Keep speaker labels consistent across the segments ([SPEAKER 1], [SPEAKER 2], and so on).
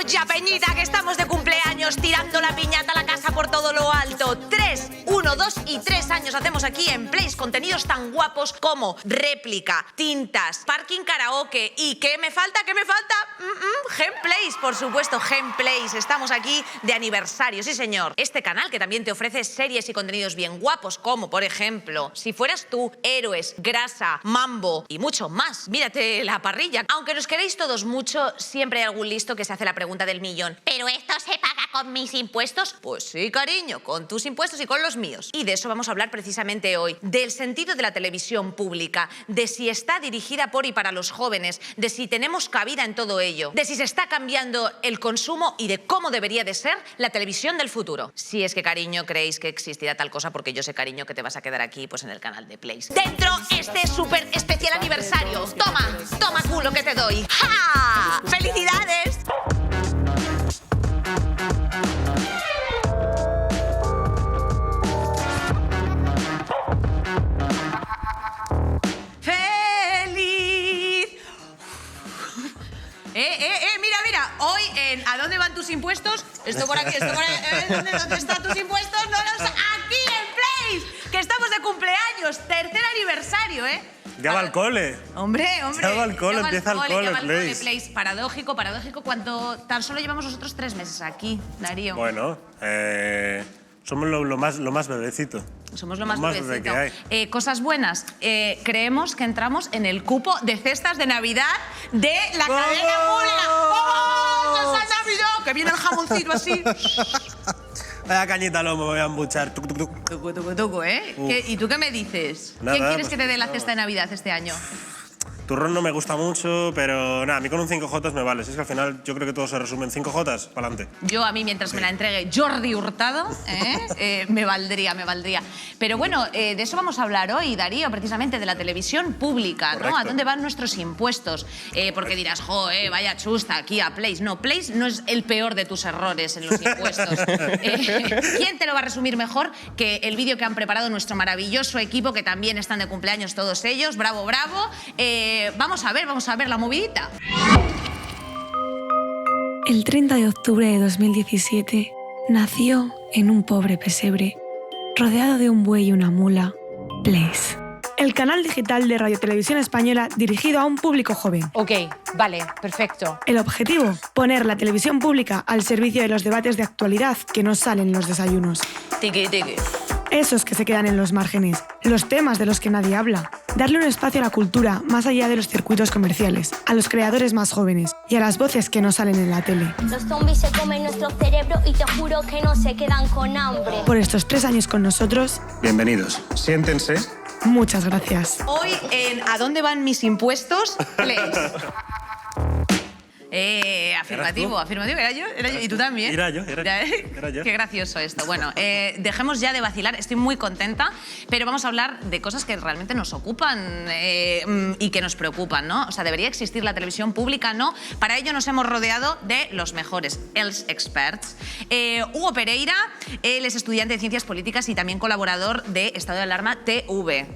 [SPEAKER 1] ya, Peñita, que estamos de cumpleaños, tirando la piñata a la casa por todo lo alto. 3, 1, 2 y 3 años hacemos aquí en Place contenidos tan guapos como réplica, tintas, parking karaoke y ¿qué me falta? ¿Qué me falta? Gameplays, por supuesto, Gameplays. Estamos aquí de aniversario, sí señor. Este canal que también te ofrece series y contenidos bien guapos como, por ejemplo, Si fueras tú, Héroes, Grasa, Mambo y mucho más. Mírate la parrilla. Aunque nos queréis todos mucho, siempre hay algún listo que se hace la pregunta del millón. ¿Pero esto se paga con mis impuestos? Pues sí, cariño, con tus impuestos y con los míos. Y de eso vamos a hablar precisamente hoy. Del sentido de la televisión pública, de si está dirigida por y para los jóvenes, de si tenemos cabida en todo ello, de si se está cambiando el consumo y de cómo debería de ser la televisión del futuro. Si es que, cariño, creéis que existirá tal cosa, porque yo sé, cariño, que te vas a quedar aquí pues en el canal de Place. Dentro este súper especial aniversario. Toma, toma culo que te doy. ¡Ja! ¡Felicidades! ¡Feliz! Mira, hoy en ¿A dónde van tus impuestos? Esto por aquí, esto por ahí. ¿Dónde están tus impuestos? No los... ¡Aquí en Place! Que estamos de cumpleaños, tercer aniversario, ¿eh?
[SPEAKER 2] Ya va al cole.
[SPEAKER 1] Hombre.
[SPEAKER 2] Ya va al cole, empieza el cole,
[SPEAKER 1] Place. Paradójico, cuando tan solo llevamos nosotros 3 meses aquí, Darío.
[SPEAKER 2] Bueno, somos lo más bebecito.
[SPEAKER 1] Somos lo más
[SPEAKER 2] bebé
[SPEAKER 1] bebecito.
[SPEAKER 2] que hay.
[SPEAKER 1] Cosas buenas. Creemos que entramos en el cupo de cestas de Navidad de la cadena pública. ¡Oh! ¡Cestas de Navidad! Que viene el jamoncito así.
[SPEAKER 2] Vaya cañita lomo, me voy a embuchar. Tuc, tuc, tuc.
[SPEAKER 1] Tucu, ¿eh? ¿Y tú qué me dices?
[SPEAKER 2] Nada,
[SPEAKER 1] ¿Quién quieres
[SPEAKER 2] pues
[SPEAKER 1] que te dé la
[SPEAKER 2] nada.
[SPEAKER 1] cesta de Navidad este año?
[SPEAKER 2] Turrón no me gusta mucho, pero nada, a mí con un 5J me vale. Si es que al final yo creo que todo se resume en 5J, para adelante.
[SPEAKER 1] Yo a mí, mientras me la entregue Jordi Hurtado, me valdría. Pero bueno, de eso vamos a hablar hoy, Darío, precisamente de la televisión pública, ¿no?
[SPEAKER 2] Correcto.
[SPEAKER 1] ¿A dónde van nuestros impuestos? Porque dirás, vaya chusta aquí a Place. No, Place no es el peor de tus errores en los impuestos. ¿Quién te lo va a resumir mejor que el vídeo que han preparado nuestro maravilloso equipo, que también están de cumpleaños todos ellos? Bravo, bravo. Vamos a ver la movidita.
[SPEAKER 3] El 30 de octubre de 2017 nació en un pobre pesebre, rodeado de un buey y una mula, Place. El canal digital de Radio Televisión Española dirigido a un público joven.
[SPEAKER 4] Ok, vale, perfecto.
[SPEAKER 3] El objetivo, poner la televisión pública al servicio de los debates de actualidad que no salen en los desayunos.
[SPEAKER 1] Tiki.
[SPEAKER 3] Esos que se quedan en los márgenes, los temas de los que nadie habla. Darle un espacio a la cultura más allá de los circuitos comerciales, a los creadores más jóvenes y a las voces que no salen en la tele.
[SPEAKER 5] Los zombies se comen nuestro cerebro y te juro que no se quedan con hambre.
[SPEAKER 3] Por estos 3 años con nosotros,
[SPEAKER 2] Bienvenidos. Siéntense.
[SPEAKER 3] muchas gracias.
[SPEAKER 1] Hoy en ¿A dónde van mis impuestos? Place. Afirmativo. Era yo. ¿Y tú también?
[SPEAKER 2] Era yo.
[SPEAKER 1] Qué gracioso esto. Bueno, dejemos ya de vacilar. Estoy muy contenta, pero vamos a hablar de cosas que realmente nos ocupan y que nos preocupan, ¿no? O sea, ¿debería existir la televisión pública? No. Para ello nos hemos rodeado de los mejores, els experts. Hugo Pereira, él es estudiante de Ciencias Políticas y también colaborador de Estado de Alarma TV.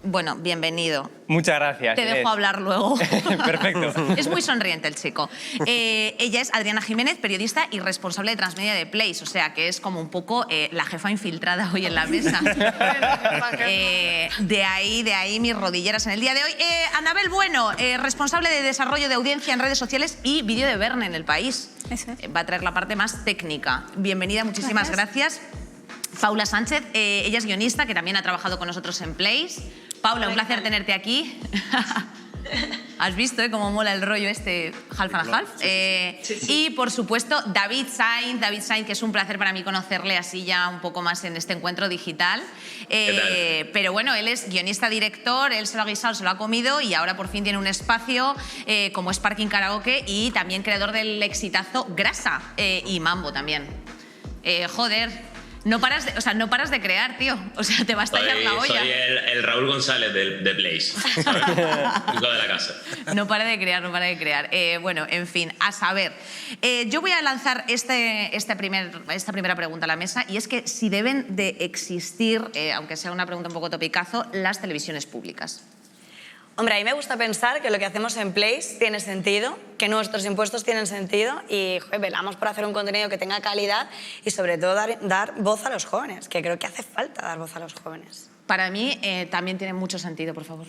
[SPEAKER 1] Bueno, bienvenido.
[SPEAKER 6] Muchas gracias.
[SPEAKER 1] Te dejo hablar luego.
[SPEAKER 6] Perfecto.
[SPEAKER 1] Es muy sonriente el chico. Ella es Adriana Jiménez, periodista y responsable de Transmedia de Place, o sea que es como un poco la jefa infiltrada hoy en la mesa. De ahí mis rodilleras en el día de hoy. Anabel Bueno, responsable de desarrollo de audiencia en redes sociales y vídeo de Verne en El País.
[SPEAKER 7] Eso es.
[SPEAKER 1] Va a traer la parte más técnica. Bienvenida, muchísimas gracias. Paula Sánchez, ella es guionista, que también ha trabajado con nosotros en Place. Paula, un placer tenerte aquí. Has visto cómo mola el rollo este half and half. Sí. Y por supuesto David Sainz, que es un placer para mí conocerle así ya un poco más en este encuentro digital. Pero bueno, él es guionista, director, él se lo ha guisado, se lo ha comido y ahora por fin tiene un espacio como es Parking Karaoke y también creador del exitazo Grasa y Mambo también. Joder. No paras de crear, tío. O sea, te va a estallar la olla.
[SPEAKER 8] Soy el Raúl González de Place, ¿sabes? Hijo de la casa.
[SPEAKER 1] No para de crear. Bueno, en fin, a saber. Yo voy a lanzar esta primera pregunta a la mesa y es que si deben de existir, aunque sea una pregunta un poco topicazo, las televisiones públicas.
[SPEAKER 6] Hombre, a mí me gusta pensar que lo que hacemos en Place tiene sentido, que nuestros impuestos tienen sentido y joder, velamos por hacer un contenido que tenga calidad y sobre todo dar voz a los jóvenes, que creo que hace falta dar voz a los jóvenes.
[SPEAKER 1] Para mí también tiene mucho sentido, por favor.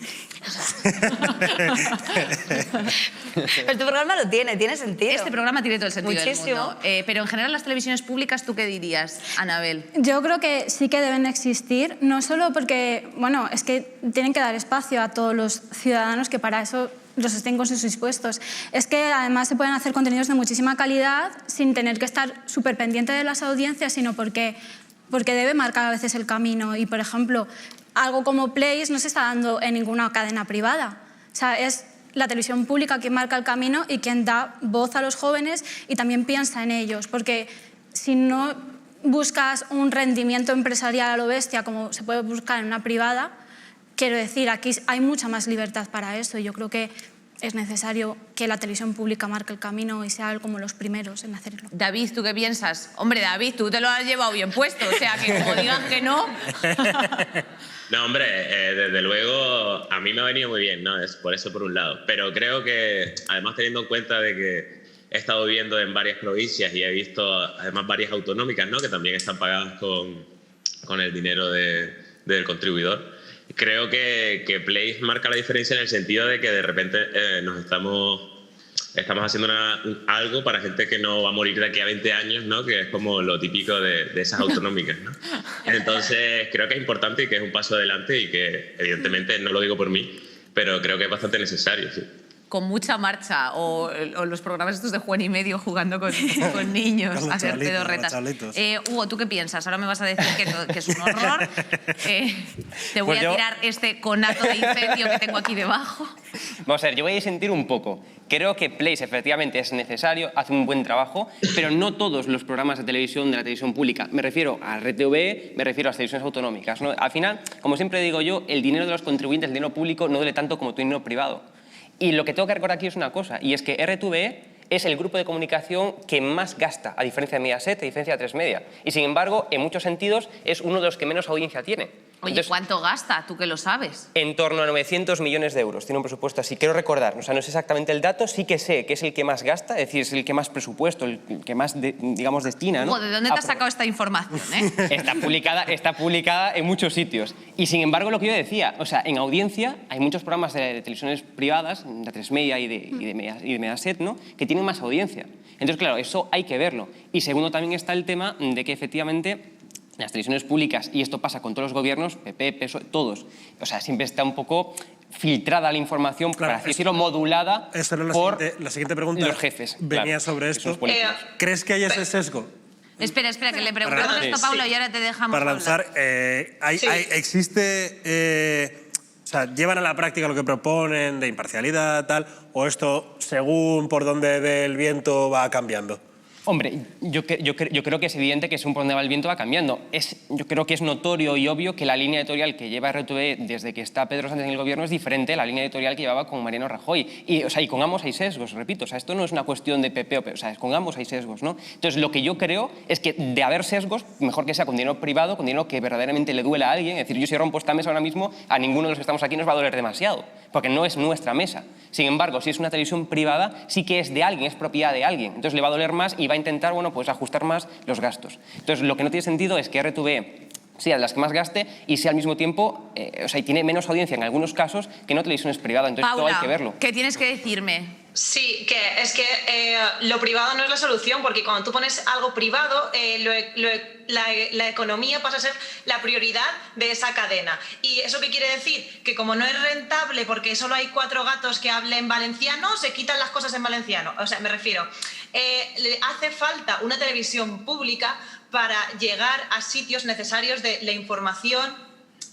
[SPEAKER 6] Pero tu programa lo tiene sentido.
[SPEAKER 1] Este programa tiene todo el sentido
[SPEAKER 6] Muchísimo.
[SPEAKER 1] del mundo. Pero en general las televisiones públicas, ¿tú qué dirías, Anabel?
[SPEAKER 7] Yo creo que sí que deben existir, no solo porque, bueno, es que tienen que dar espacio a todos los ciudadanos que para eso los estén con sus impuestos. Es que además se pueden hacer contenidos de muchísima calidad sin tener que estar súper pendiente de las audiencias, sino porque debe marcar a veces el camino. Y, por ejemplo, algo como Place no se está dando en ninguna cadena privada. O sea, es la televisión pública quien marca el camino y quien da voz a los jóvenes y también piensa en ellos. Porque si no buscas un rendimiento empresarial a lo bestia, como se puede buscar en una privada, quiero decir, aquí hay mucha más libertad para eso y yo creo que es necesario que la televisión pública marque el camino y sea como los primeros en hacerlo.
[SPEAKER 1] David, ¿tú qué piensas? Hombre, David, tú te lo has llevado bien puesto, o sea, que como digan que no...
[SPEAKER 8] No, hombre, desde luego a mí me ha venido muy bien, ¿no? Es por eso por un lado. Pero creo que, además teniendo en cuenta de que he estado viviendo en varias provincias y he visto además varias autonómicas, ¿no? Que también están pagadas con el dinero del contribuidor. Creo que Place marca la diferencia en el sentido de que de repente nos estamos haciendo algo para gente que no va a morir de aquí a 20 años, ¿no? Que es como lo típico de esas autonómicas, ¿no? Entonces creo que es importante y que es un paso adelante y que evidentemente no lo digo por mí, pero creo que es bastante necesario, sí.
[SPEAKER 1] Con mucha marcha, o los programas estos de Juan y Medio jugando con niños,
[SPEAKER 2] Con
[SPEAKER 1] a hacer
[SPEAKER 2] chavalitos,
[SPEAKER 1] pedorretas.
[SPEAKER 2] los
[SPEAKER 1] Hugo, ¿tú qué piensas? Ahora me vas a decir que es un horror. Te voy a tirar este conato de incendio que tengo aquí debajo.
[SPEAKER 9] Vamos a ver, yo voy a disentir un poco. Creo que Place efectivamente es necesario, hace un buen trabajo, pero no todos los programas de televisión de la televisión pública. Me refiero a RTV, me refiero a las televisiones autonómicas, ¿no? Al final, como siempre digo yo, el dinero de los contribuyentes, el dinero público, no duele tanto como tu dinero privado. Y lo que tengo que recordar aquí es una cosa, y es que RTV es el grupo de comunicación que más gasta, a diferencia de Mediaset, a diferencia de A3 y sin embargo, en muchos sentidos, es uno de los que menos audiencia tiene.
[SPEAKER 1] Oye,
[SPEAKER 9] Entonces,
[SPEAKER 1] ¿cuánto gasta? ¿Tú que lo sabes?
[SPEAKER 9] En torno a 900 millones de euros. Tiene un presupuesto así. Quiero recordar, o sea, no sé exactamente el dato, sí que sé que es el que más gasta, es decir, es el que más presupuesto, el que más, digamos, destina, ¿no?
[SPEAKER 1] ¿De dónde te has sacado esta información,
[SPEAKER 9] Está publicada en muchos sitios. Y sin embargo, lo que yo decía, o sea, en audiencia hay muchos programas de televisiones privadas, de A3 Media y de Mediaset, ¿no?, que tienen más audiencia. Entonces, claro, eso hay que verlo. Y segundo, también está el tema de que efectivamente las televisiones públicas, y esto pasa con todos los gobiernos, PP, PSOE, todos, o sea, siempre está un poco filtrada la información,
[SPEAKER 2] Claro,
[SPEAKER 9] para decirlo, modulada por
[SPEAKER 2] la siguiente pregunta
[SPEAKER 9] los jefes.
[SPEAKER 2] venía
[SPEAKER 9] claro,
[SPEAKER 2] sobre esto.
[SPEAKER 9] esos políticos.
[SPEAKER 2] ¿Crees que hay ese sesgo?
[SPEAKER 1] Espera, que le preguntamos esto a Paula y ahora te dejamos
[SPEAKER 2] Para lanzar,
[SPEAKER 1] hablar.
[SPEAKER 2] ¿existe... o sea, ¿llevan a la práctica lo que proponen de imparcialidad, tal? ¿O esto, según por donde ve el viento, va cambiando?
[SPEAKER 9] Hombre, yo creo que es evidente que según por donde va el viento va cambiando. Yo creo que es notorio y obvio que la línea editorial que lleva RTV desde que está Pedro Sánchez en el gobierno es diferente a la línea editorial que llevaba con Mariano Rajoy. Y con ambos hay sesgos, repito. O sea, esto no es una cuestión de PP o PP, o sea, con ambos hay sesgos, ¿no? Entonces, lo que yo creo es que de haber sesgos, mejor que sea con dinero privado, con dinero que verdaderamente le duela a alguien. Es decir, yo si rompo esta mesa ahora mismo, a ninguno de los que estamos aquí nos va a doler demasiado, porque no es nuestra mesa. Sin embargo, si es una televisión privada, sí que es de alguien, es propiedad de alguien. Entonces le va a doler más y va a intentar, bueno, pues ajustar más los gastos. Entonces, lo que no tiene sentido es que RTV sea de las que más gaste y sea al mismo tiempo, o sea, y tiene menos audiencia en algunos casos que no televisiones privadas. Entonces,
[SPEAKER 1] Paula,
[SPEAKER 9] todo hay que verlo.
[SPEAKER 1] ¿qué tienes que decirme?
[SPEAKER 10] Sí, que es que lo privado no es la solución, porque cuando tú pones algo privado, la economía pasa a ser la prioridad de esa cadena. ¿Y eso qué quiere decir? Que como no es rentable porque solo hay 4 gatos que hablen valenciano, se quitan las cosas en valenciano. O sea, me refiero, le hace falta una televisión pública para llegar a sitios necesarios de la información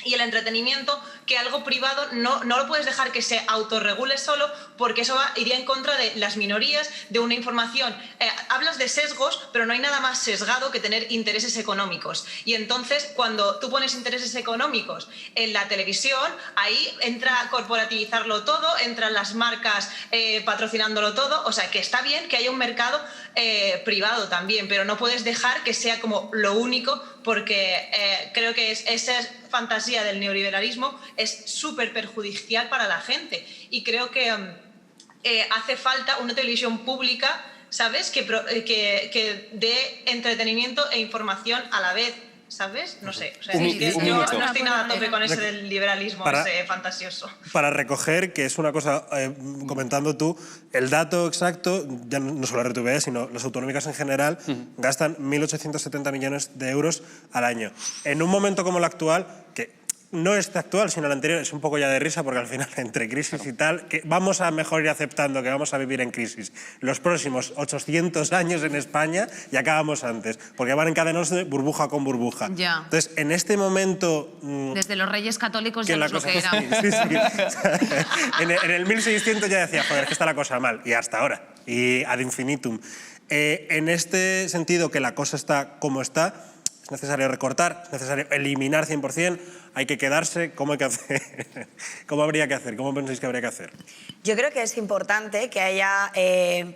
[SPEAKER 10] y el entretenimiento, que algo privado no lo puedes dejar que se autorregule solo, porque eso iría en contra de las minorías, de una información. Hablas de sesgos, pero no hay nada más sesgado que tener intereses económicos. Y entonces, cuando tú pones intereses económicos en la televisión, ahí entra a corporativizarlo todo, entran las marcas patrocinándolo todo. O sea, que está bien que haya un mercado privado también, pero no puedes dejar que sea como lo único porque creo que esa fantasía del neoliberalismo es súper perjudicial para la gente. Y creo que hace falta una televisión pública, ¿sabes?, que dé entretenimiento e información a la vez, ¿sabes? No sé. O sea, yo no estoy nada a tope con ese del liberalismo, ese fantasioso.
[SPEAKER 2] Para recoger, que es una cosa, comentando tú, el dato exacto, ya no solo RTV, sino las autonómicas en general, gastan 1.870 millones de euros al año. En un momento como el actual, que no este actual, sino el anterior, es un poco ya de risa, porque al final, entre crisis y tal, que vamos a mejor ir aceptando que vamos a vivir en crisis los próximos 800 años en España y acabamos antes, porque van encadenándose burbuja con burbuja.
[SPEAKER 1] Ya.
[SPEAKER 2] Entonces, en este momento...
[SPEAKER 1] Desde los Reyes Católicos ya no es lo que era.
[SPEAKER 2] Sí. En el 1600 ya decía, joder, que está la cosa mal, y hasta ahora, y ad infinitum. En este sentido, que la cosa está como está, es necesario recortar, es necesario eliminar 100%, hay que quedarse. ¿Cómo hay que hacer? ¿Cómo habría que hacer? ¿Cómo pensáis que habría que hacer?
[SPEAKER 6] Yo creo que es importante que haya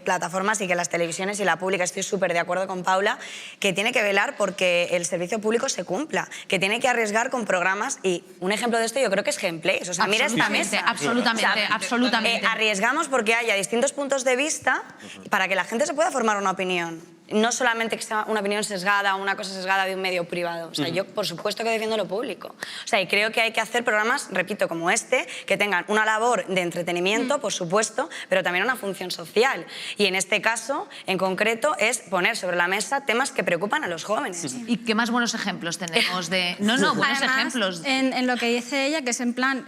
[SPEAKER 6] plataformas y que las televisiones y la pública, estoy súper de acuerdo con Paula, que tiene que velar porque el servicio público se cumpla, que tiene que arriesgar con programas, y un ejemplo de esto yo creo que es Gameplays. O sea, mira esta mesa.
[SPEAKER 1] Absolutamente,
[SPEAKER 6] o sea,
[SPEAKER 1] absolutamente.
[SPEAKER 6] Arriesgamos porque haya distintos puntos de vista para que la gente se pueda formar una opinión. No solamente que sea una opinión sesgada, una cosa sesgada de un medio privado. O sea, yo por supuesto que defiendo lo público. O sea, y creo que hay que hacer programas, repito, como este, que tengan una labor de entretenimiento, por supuesto, pero también una función social. Y en este caso, en concreto, es poner sobre la mesa temas que preocupan a los jóvenes.
[SPEAKER 1] ¿Y qué más buenos ejemplos tenemos de...? No, buenos
[SPEAKER 7] Además,
[SPEAKER 1] ejemplos.
[SPEAKER 7] En lo que dice ella, que es en plan...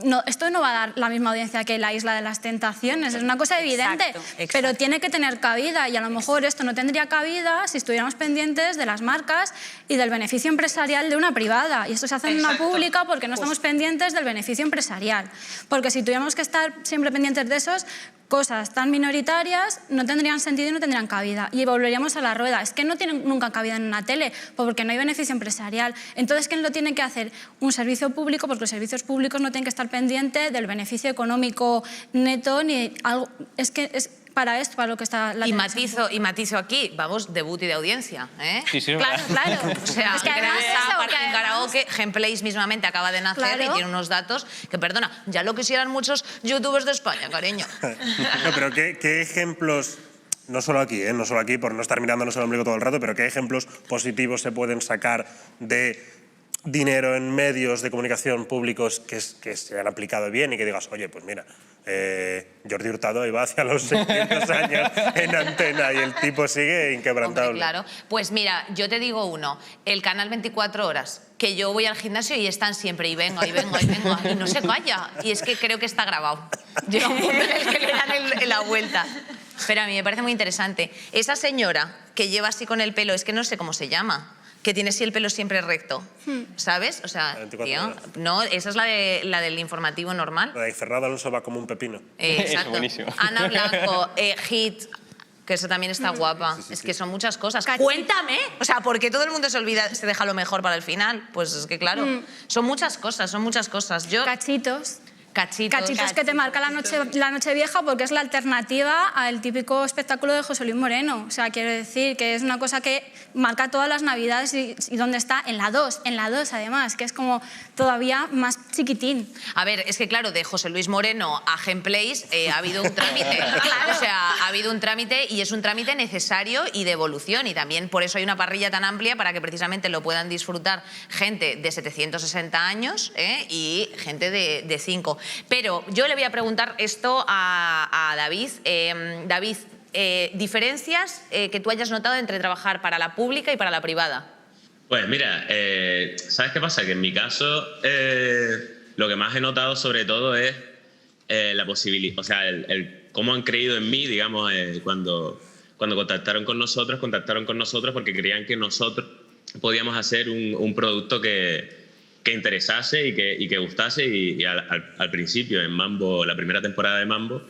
[SPEAKER 7] No, esto no va a dar la misma audiencia que La Isla de las Tentaciones, es una cosa evidente, pero tiene que tener cabida, y a lo mejor esto no tendría cabida si estuviéramos pendientes de las marcas y del beneficio empresarial de una privada, y esto se hace en una pública porque no estamos pendientes del beneficio empresarial, porque si tuviéramos que estar siempre pendientes de esos, cosas tan minoritarias no tendrían sentido y no tendrían cabida, y volveríamos a la rueda. Es que no tienen nunca cabida en una tele porque no hay beneficio empresarial. Entonces, ¿quién lo tiene que hacer? Un servicio público, porque los servicios públicos no tienen que estar pendientes del beneficio económico neto ni algo. Es que es para esto, para lo que está la televisión.
[SPEAKER 1] Y matizo aquí, vamos, debut y de audiencia, ¿eh?
[SPEAKER 9] Sí, sí,
[SPEAKER 7] Claro.
[SPEAKER 1] O sea,
[SPEAKER 7] Es que además
[SPEAKER 1] Parking Karaoke, Gameplays mismamente acaba de nacer y tiene unos datos que, perdona, ya lo quisieran muchos youtubers de España, cariño.
[SPEAKER 2] No, pero ¿qué ejemplos, no solo aquí, no solo aquí, por no estar mirándonos el ombligo todo el rato, pero qué ejemplos positivos se pueden sacar de dinero en medios de comunicación públicos que se han aplicado bien y que digas, oye, pues mira, Jordi Hurtado iba hacia los 600 años en antena y el tipo sigue inquebrantable?
[SPEAKER 1] Hombre, claro. Pues mira, yo te digo uno, el canal 24 horas, que yo voy al gimnasio y están siempre, y vengo, y no se calla. Y es que creo que está grabado. Llega un punto en el que le dan la vuelta. Pero a mí me parece muy interesante. Esa señora que lleva así con el pelo, es que no sé cómo se llama, que tiene así el pelo siempre recto, ¿sabes? O sea, tío, no, esa es la del informativo normal.
[SPEAKER 2] La de Fernando Alonso va como un pepino.
[SPEAKER 1] Exacto.
[SPEAKER 9] Buenísimo.
[SPEAKER 1] Ana Blanco, Hit, que eso también está guapa. Es que son muchas cosas. Cuéntame. O sea, ¿por qué todo el mundo se deja lo mejor para el final? Pues es que claro, son muchas cosas. Cachitos
[SPEAKER 7] que te marca la noche vieja, porque es la alternativa al típico espectáculo de José Luis Moreno. O sea, quiero decir que es una cosa que marca todas las navidades y ¿dónde está? En la 2 además, que es como todavía más chiquitín.
[SPEAKER 1] A ver, es que claro, de José Luis Moreno a Gameplays ha habido un trámite. Claro. O sea, ha habido un trámite y es un trámite necesario y de evolución, y también por eso hay una parrilla tan amplia para que precisamente lo puedan disfrutar gente de 760 años y gente de 5. Pero yo le voy a preguntar esto a David. David, ¿diferencias que tú hayas notado entre trabajar para la pública y para la privada?
[SPEAKER 8] Pues mira, ¿sabes qué pasa? Que en mi caso lo que más he notado sobre todo es la posibilidad, o sea, el cómo han creído en mí, digamos, cuando contactaron con nosotros porque creían que nosotros podíamos hacer un producto que interesase y que gustase, y al principio en Mambo, la primera temporada de Mambo,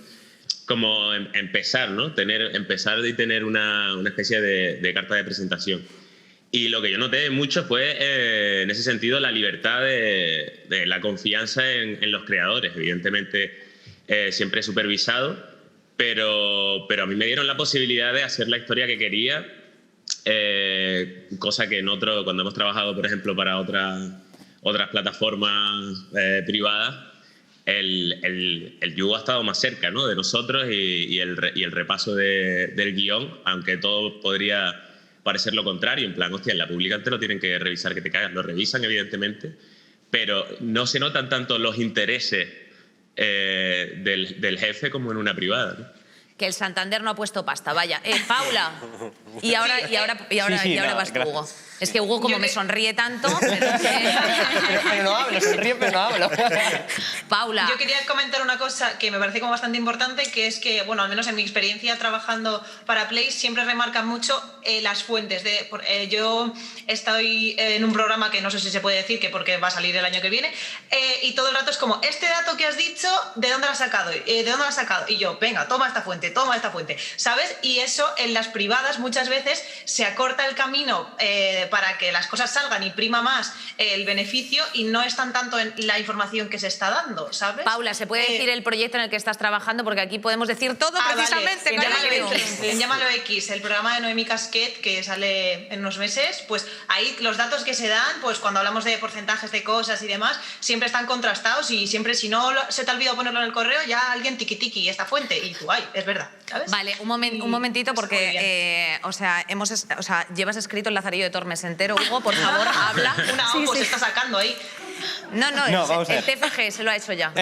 [SPEAKER 8] como empezar, ¿no? Empezar y tener una especie de carta de presentación. Y lo que yo noté mucho fue, en ese sentido, la libertad de la confianza en los creadores. Evidentemente, siempre supervisado, pero a mí me dieron la posibilidad de hacer la historia que quería cosa que cuando hemos trabajado, por ejemplo, para otras plataformas privadas, el yugo ha estado más cerca, ¿no?, de nosotros y el repaso del guión, aunque todo podría parecer lo contrario, en plan, hostia, en la pública te lo tienen que revisar que te cagas. Lo revisan, evidentemente, pero no se notan tanto los intereses del jefe como en una privada, ¿no?
[SPEAKER 1] Que el Santander no ha puesto pasta, vaya. Paula. Y ahora vas tú, Hugo. Es que Hugo, como me sonríe tanto...
[SPEAKER 9] Pero no hablo, sonríe, pero no hablo.
[SPEAKER 1] Paula.
[SPEAKER 10] Yo quería comentar una cosa que me parece como bastante importante, que es que, bueno, al menos en mi experiencia trabajando para Place, siempre remarcan mucho las fuentes. Yo estoy en un programa que no sé si se puede decir, que porque va a salir el año que viene, y todo el rato es como, este dato que has dicho, ¿de dónde lo has sacado? ¿De dónde lo has sacado? Y yo, venga, toma esta fuente, ¿sabes? Y eso en las privadas muchas veces se acorta el camino para que las cosas salgan y prima más el beneficio y no es tanto en la información que se está dando, ¿sabes?
[SPEAKER 1] Paula, ¿se puede decir el proyecto en el que estás trabajando? Porque aquí podemos decir todo precisamente.
[SPEAKER 10] Vale. En Llámalo X, el programa de Noemí Casquet que sale en unos meses, pues ahí los datos que se dan, pues cuando hablamos de porcentajes de cosas y demás, siempre están contrastados y siempre, si no se te ha olvidado ponerlo en el correo, ya alguien tiqui esta fuente y tú, es verdad, ¿sabes?
[SPEAKER 1] Vale, un momentito, porque llevas escrito el Lazarillo de Tormes entero. Hugo, por favor, habla.
[SPEAKER 10] Se está sacando ahí.
[SPEAKER 1] No, el TFG se lo ha hecho ya.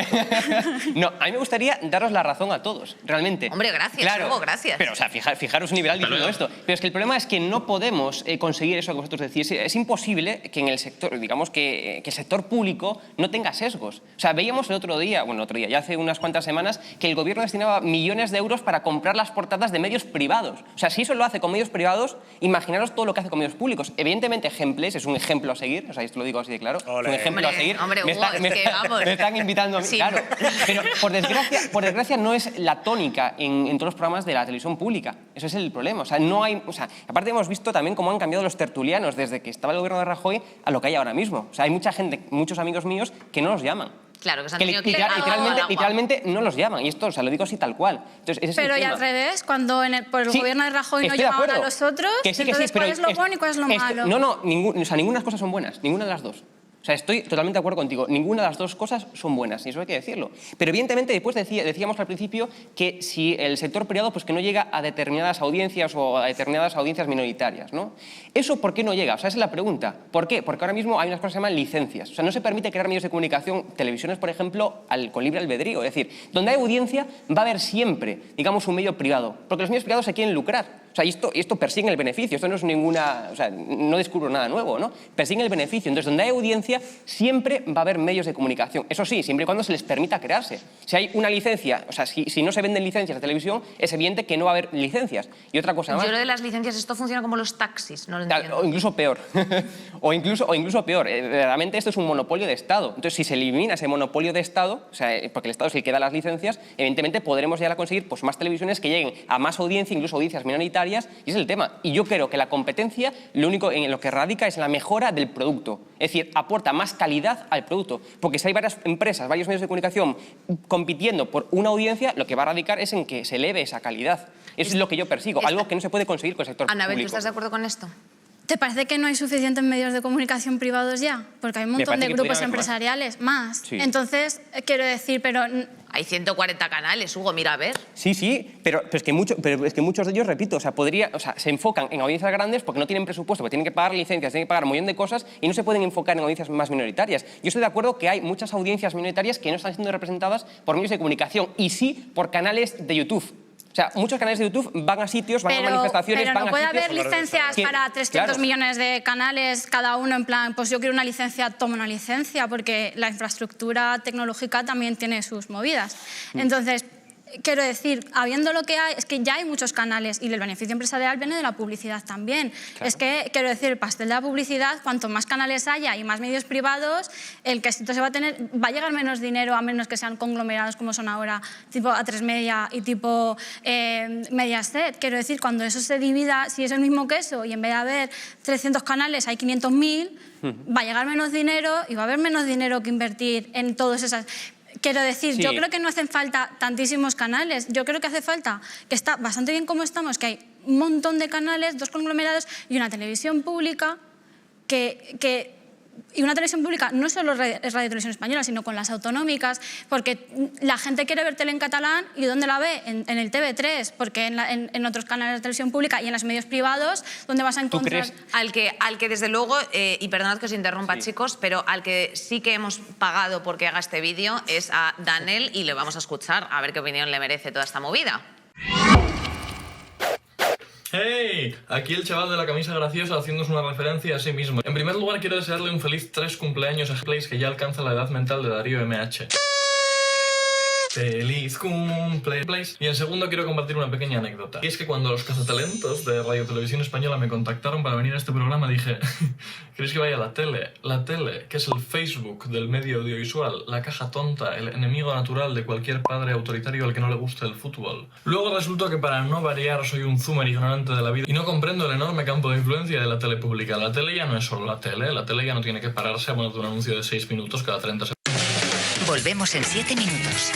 [SPEAKER 9] No, a mí me gustaría daros la razón a todos, realmente.
[SPEAKER 1] Hombre, gracias,
[SPEAKER 9] claro,
[SPEAKER 1] Hugo, gracias.
[SPEAKER 9] Pero, o sea, fijaros un nivel diciendo esto. Pero es que el problema es que no podemos conseguir eso que vosotros decís. Es imposible que en el sector, digamos, que el sector público no tenga sesgos. O sea, veíamos el otro día, ya hace unas cuantas semanas, que el gobierno destinaba millones de euros para comprar las portadas de medios privados. O sea, si eso lo hace con medios privados, imaginaros todo lo que hace con medios públicos. Evidentemente, Ejemples es un ejemplo a seguir, o sea, esto lo digo así de claro, es un ejemplo a seguir.
[SPEAKER 1] Hombre, Hugo,
[SPEAKER 9] me están invitando a mí, sí. Claro. Pero por desgracia no es la tónica en todos los programas de la televisión pública. Eso es el problema. O sea, no hay, aparte hemos visto también cómo han cambiado los tertulianos desde que estaba el gobierno de Rajoy a lo que hay ahora mismo. O sea, hay mucha gente, muchos amigos míos que no los llaman.
[SPEAKER 1] Claro, que se han tenido que ir
[SPEAKER 9] literalmente no los llaman. Y esto, o sea, lo digo así tal cual. Entonces, ese
[SPEAKER 7] pero
[SPEAKER 9] es el
[SPEAKER 7] y
[SPEAKER 9] tema.
[SPEAKER 7] al revés, cuando por el gobierno de Rajoy no llamaban a los otros, entonces ¿cuál es lo bueno y cuál es lo malo?
[SPEAKER 9] No, ninguna de las cosas son buenas, ninguna de las dos. O sea, estoy totalmente de acuerdo contigo. Ninguna de las dos cosas son buenas, y eso hay que decirlo. Pero evidentemente después decíamos al principio que si el sector privado pues que no llega a determinadas audiencias o a determinadas audiencias minoritarias, ¿no? ¿Eso por qué no llega? O sea, esa es la pregunta. ¿Por qué? Porque ahora mismo hay unas cosas que se llaman licencias. O sea, no se permite crear medios de comunicación, televisiones, por ejemplo, con libre albedrío. Es decir, donde hay audiencia va a haber siempre, digamos, un medio privado. Porque los medios privados se quieren lucrar. O sea, y esto persigue el beneficio, esto no es ninguna... O sea, no descubro nada nuevo, ¿no? Persigue el beneficio. Entonces, donde hay audiencia, siempre va a haber medios de comunicación. Eso sí, siempre y cuando se les permita crearse. Si hay una licencia, o sea, si no se venden licencias de televisión, es evidente que no va a haber licencias. Y otra cosa más...
[SPEAKER 1] Yo lo de las licencias, esto funciona como los taxis, no lo entiendo.
[SPEAKER 9] O incluso peor. o incluso peor. Realmente esto es un monopolio de Estado. Entonces, si se elimina ese monopolio de Estado, o sea, porque el Estado es el que da las licencias, evidentemente podremos llegar a conseguir pues, más televisiones que lleguen a más audiencia, incluso audiencias minoritarias, y es el tema. Y yo creo que la competencia, lo único en lo que radica es en la mejora del producto. Es decir, aporta más calidad al producto. Porque si hay varias empresas, varios medios de comunicación compitiendo por una audiencia, lo que va a radicar es en que se eleve esa calidad. Eso es lo que yo persigo, algo que no se puede conseguir con el sector
[SPEAKER 1] Anabel,
[SPEAKER 9] público.
[SPEAKER 1] ¿tú estás de acuerdo con esto?
[SPEAKER 7] ¿Te parece que no hay suficientes medios de comunicación privados ya? Porque hay un montón de grupos empresariales más.
[SPEAKER 9] Sí.
[SPEAKER 7] Entonces, quiero decir, pero...
[SPEAKER 1] Hay 140 canales, Hugo, mira a ver.
[SPEAKER 9] Sí, pero es que muchos de ellos, repito, se enfocan en audiencias grandes porque no tienen presupuesto, porque tienen que pagar licencias, tienen que pagar un millón de cosas y no se pueden enfocar en audiencias más minoritarias. Yo estoy de acuerdo que hay muchas audiencias minoritarias que no están siendo representadas por medios de comunicación y sí por canales de YouTube. O sea, muchos canales de YouTube van a sitios, van a manifestaciones,
[SPEAKER 7] pero
[SPEAKER 9] van
[SPEAKER 7] no
[SPEAKER 9] a
[SPEAKER 7] puede
[SPEAKER 9] sitios...
[SPEAKER 7] haber licencias para 300 millones de canales, cada uno en plan, pues yo quiero una licencia, tomo una licencia, porque la infraestructura tecnológica también tiene sus movidas. Entonces, quiero decir, habiendo lo que hay, es que ya hay muchos canales y el beneficio empresarial viene de la publicidad también. Claro. Es que, quiero decir, el pastel de la publicidad, cuanto más canales haya y más medios privados, el que esto va a llegar menos dinero, a menos que sean conglomerados como son ahora, tipo A3 Media y tipo Mediaset. Quiero decir, cuando eso se divida, si es el mismo queso y en vez de haber 300 canales hay 500.000, va a llegar menos dinero y va a haber menos dinero que invertir en todas esas... Quiero decir,
[SPEAKER 9] Sí.
[SPEAKER 7] yo creo que no hacen falta tantísimos canales. Yo creo que hace falta, que está bastante bien como estamos, que hay un montón de canales, 2 conglomerados y una televisión pública y una televisión pública no solo es Radio Televisión Española, sino con las autonómicas, porque la gente quiere ver tele en catalán y ¿dónde la ve? En el TV3, porque en otros canales de televisión pública y en los medios privados, ¿dónde vas a encontrar?
[SPEAKER 1] Al que desde luego, y perdonad que os interrumpa, chicos, pero al que sí que hemos pagado porque haga este vídeo es a Daniel y le vamos a escuchar a ver qué opinión le merece toda esta movida.
[SPEAKER 11] ¡Hey! Aquí el chaval de la camisa graciosa haciéndose una referencia a sí mismo. En primer lugar, quiero desearle un feliz 3 cumpleaños a Place, que ya alcanza la edad mental de Darío MH. ¡Feliz cumple, Place! Y en segundo, quiero compartir una pequeña anécdota. Y es que cuando los cazatalentos de Radio Televisión Española me contactaron para venir a este programa, dije: ¿queréis que vaya a la tele? La tele, que es el Facebook del medio audiovisual, la caja tonta, el enemigo natural de cualquier padre autoritario al que no le guste el fútbol. Luego resultó que, para no variar, soy un zoomer ignorante de la vida y no comprendo el enorme campo de influencia de la tele pública. La tele ya no es solo la tele ya no tiene que pararse a ponerte un anuncio de 6 minutos cada 30 segundos.
[SPEAKER 12] Volvemos en 7 minutos.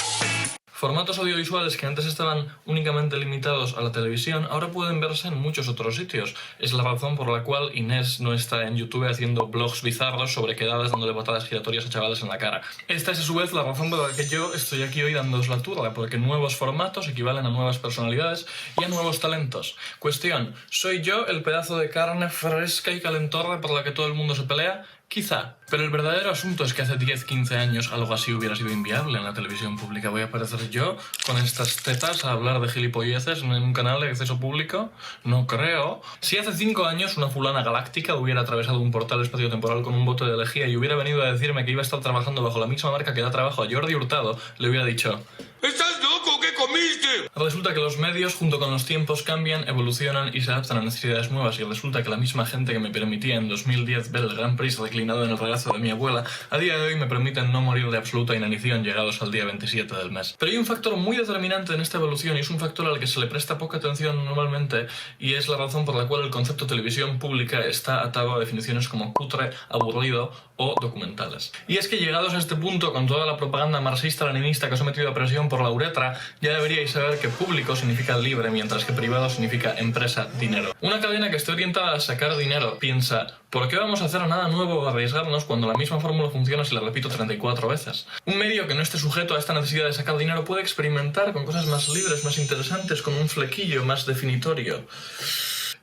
[SPEAKER 11] Formatos audiovisuales que antes estaban únicamente limitados a la televisión, ahora pueden verse en muchos otros sitios. Es la razón por la cual Inés no está en YouTube haciendo blogs bizarros sobre quedadas dándole patadas giratorias a chavales en la cara. Esta es a su vez la razón por la que yo estoy aquí hoy dándoos la turra, porque nuevos formatos equivalen a nuevas personalidades y a nuevos talentos. Cuestión: ¿soy yo el pedazo de carne fresca y calentorra por la que todo el mundo se pelea? Quizá, pero el verdadero asunto es que hace 10-15 años algo así hubiera sido inviable en la televisión pública. ¿Voy a aparecer yo con estas tetas a hablar de gilipolleces en un canal de acceso público? No creo. Si hace 5 años una fulana galáctica hubiera atravesado un portal espaciotemporal con un bote de lejía y hubiera venido a decirme que iba a estar trabajando bajo la misma marca que da trabajo a Jordi Hurtado, le hubiera dicho: ¿estás loco? ¿Qué comiste? Resulta que los medios, junto con los tiempos, cambian, evolucionan y se adaptan a necesidades nuevas, y resulta que la misma gente que me permitía en 2010 ver el Grand Prix reclinado en el regazo de mi abuela, a día de hoy me permiten no morir de absoluta inanición llegados al día 27 del mes. Pero hay un factor muy determinante en esta evolución, y es un factor al que se le presta poca atención normalmente, y es la razón por la cual el concepto televisión pública está atado a definiciones como cutre, aburrido o documentales. Y es que, llegados a este punto, con toda la propaganda marxista-leninista que os he metido a presión por la uretra, ya deberíais saber que público significa libre, mientras que privado significa empresa, dinero. Una cadena que esté orientada a sacar dinero piensa: ¿por qué vamos a hacer nada nuevo o arriesgarnos cuando la misma fórmula funciona si la repito 34 veces? Un medio que no esté sujeto a esta necesidad de sacar dinero puede experimentar con cosas más libres, más interesantes, con un flequillo más definitorio.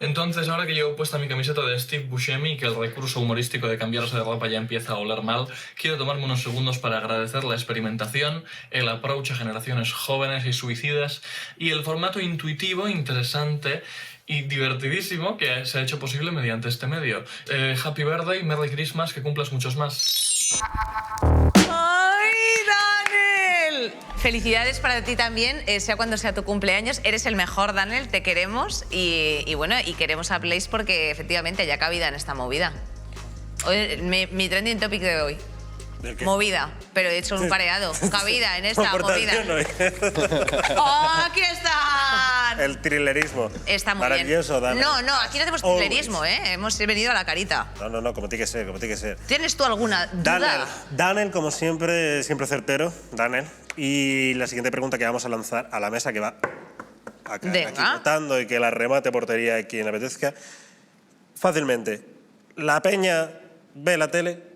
[SPEAKER 11] Entonces, ahora que llevo puesta mi camiseta de Steve Buscemi y que el recurso humorístico de cambiarse de ropa ya empieza a oler mal, quiero tomarme unos segundos para agradecer la experimentación, el approach a generaciones jóvenes y suicidas y el formato intuitivo, interesante y divertidísimo que se ha hecho posible mediante este medio. Happy Birthday, Merry Christmas, que cumplas muchos más.
[SPEAKER 1] ¡Ay, Daniel! Felicidades para ti también, sea cuando sea tu cumpleaños. Eres el mejor, Daniel, te queremos y bueno, y queremos a Place porque efectivamente haya cabida en esta movida. Hoy, mi trending topic de hoy. Movida, pero he hecho un pareado. Cabida en esta movida. ¡Oh, aquí están!
[SPEAKER 2] El thrillerismo.
[SPEAKER 1] Está muy
[SPEAKER 2] maravilloso,
[SPEAKER 1] bien.
[SPEAKER 2] Daniel.
[SPEAKER 1] No, aquí no hacemos thrillerismo, ¿eh? Hemos venido a la carita.
[SPEAKER 2] No, como tiene que ser, como tiene que ser.
[SPEAKER 1] ¿Tienes tú alguna duda?
[SPEAKER 2] Daniel, como siempre certero, Daniel. Y la siguiente pregunta que vamos a lanzar a la mesa, que va aquí votando y que la remate portería a quien le apetezca. Fácilmente, ¿la peña ve la tele?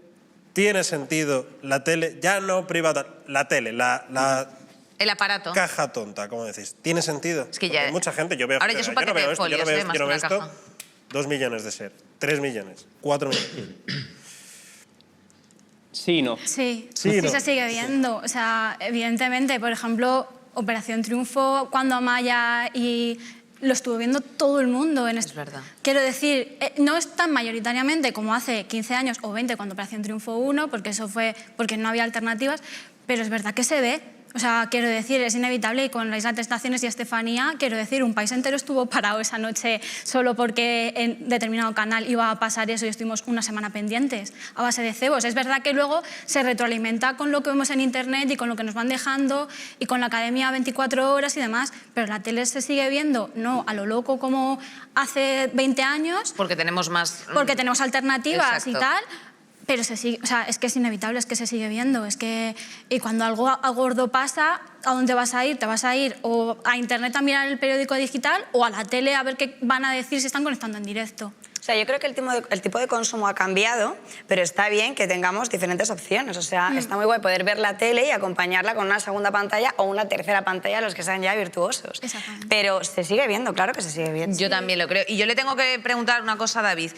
[SPEAKER 2] ¿Tiene sentido la tele? Ya no privada, la tele,
[SPEAKER 1] el aparato.
[SPEAKER 2] Caja tonta, ¿cómo decís? ¿Tiene sentido?
[SPEAKER 1] Es que ya...
[SPEAKER 2] Hay mucha gente, yo veo...
[SPEAKER 1] Ahora ya es un paquete de folios,
[SPEAKER 2] yo no veo esto. 2 millones de ser, 3 millones, 4 millones.
[SPEAKER 9] Sí, no.
[SPEAKER 7] Sí,
[SPEAKER 2] sí, no.
[SPEAKER 7] Se sigue viendo. O sea, evidentemente, por ejemplo, Operación Triunfo, cuando Amaya y... lo estuvo viendo todo el mundo.
[SPEAKER 1] Es verdad.
[SPEAKER 7] Quiero decir, no es tan mayoritariamente como hace 15 años o 20 cuando Operación Triunfo 1, porque eso fue porque no había alternativas, pero es verdad que se ve. O sea, quiero decir, es inevitable, y con las Islas Tentaciones y Estefanía, quiero decir, un país entero estuvo parado esa noche solo porque en determinado canal iba a pasar eso y estuvimos una semana pendientes a base de cebos. Es verdad que luego se retroalimenta con lo que vemos en Internet y con lo que nos van dejando y con la Academia 24 horas y demás, pero la tele se sigue viendo, no a lo loco como hace 20 años.
[SPEAKER 1] Porque tenemos más...
[SPEAKER 7] Porque tenemos alternativas. Exacto. Y tal. pero se sigue, o sea, es que es inevitable, es que se sigue viendo, es que y cuando algo gordo pasa, ¿a dónde vas a ir? Te vas a ir o a internet a mirar el periódico digital o a la tele a ver qué van a decir si están conectando en directo.
[SPEAKER 6] O sea, yo creo que el tipo de consumo ha cambiado, pero está bien que tengamos diferentes opciones. O sea, está muy guay poder ver la tele y acompañarla con una segunda pantalla o una tercera pantalla, los que sean ya virtuosos.
[SPEAKER 7] Exactamente.
[SPEAKER 6] Pero se sigue viendo, claro que se sigue viendo.
[SPEAKER 1] Yo también lo creo. Y yo le tengo que preguntar una cosa a David.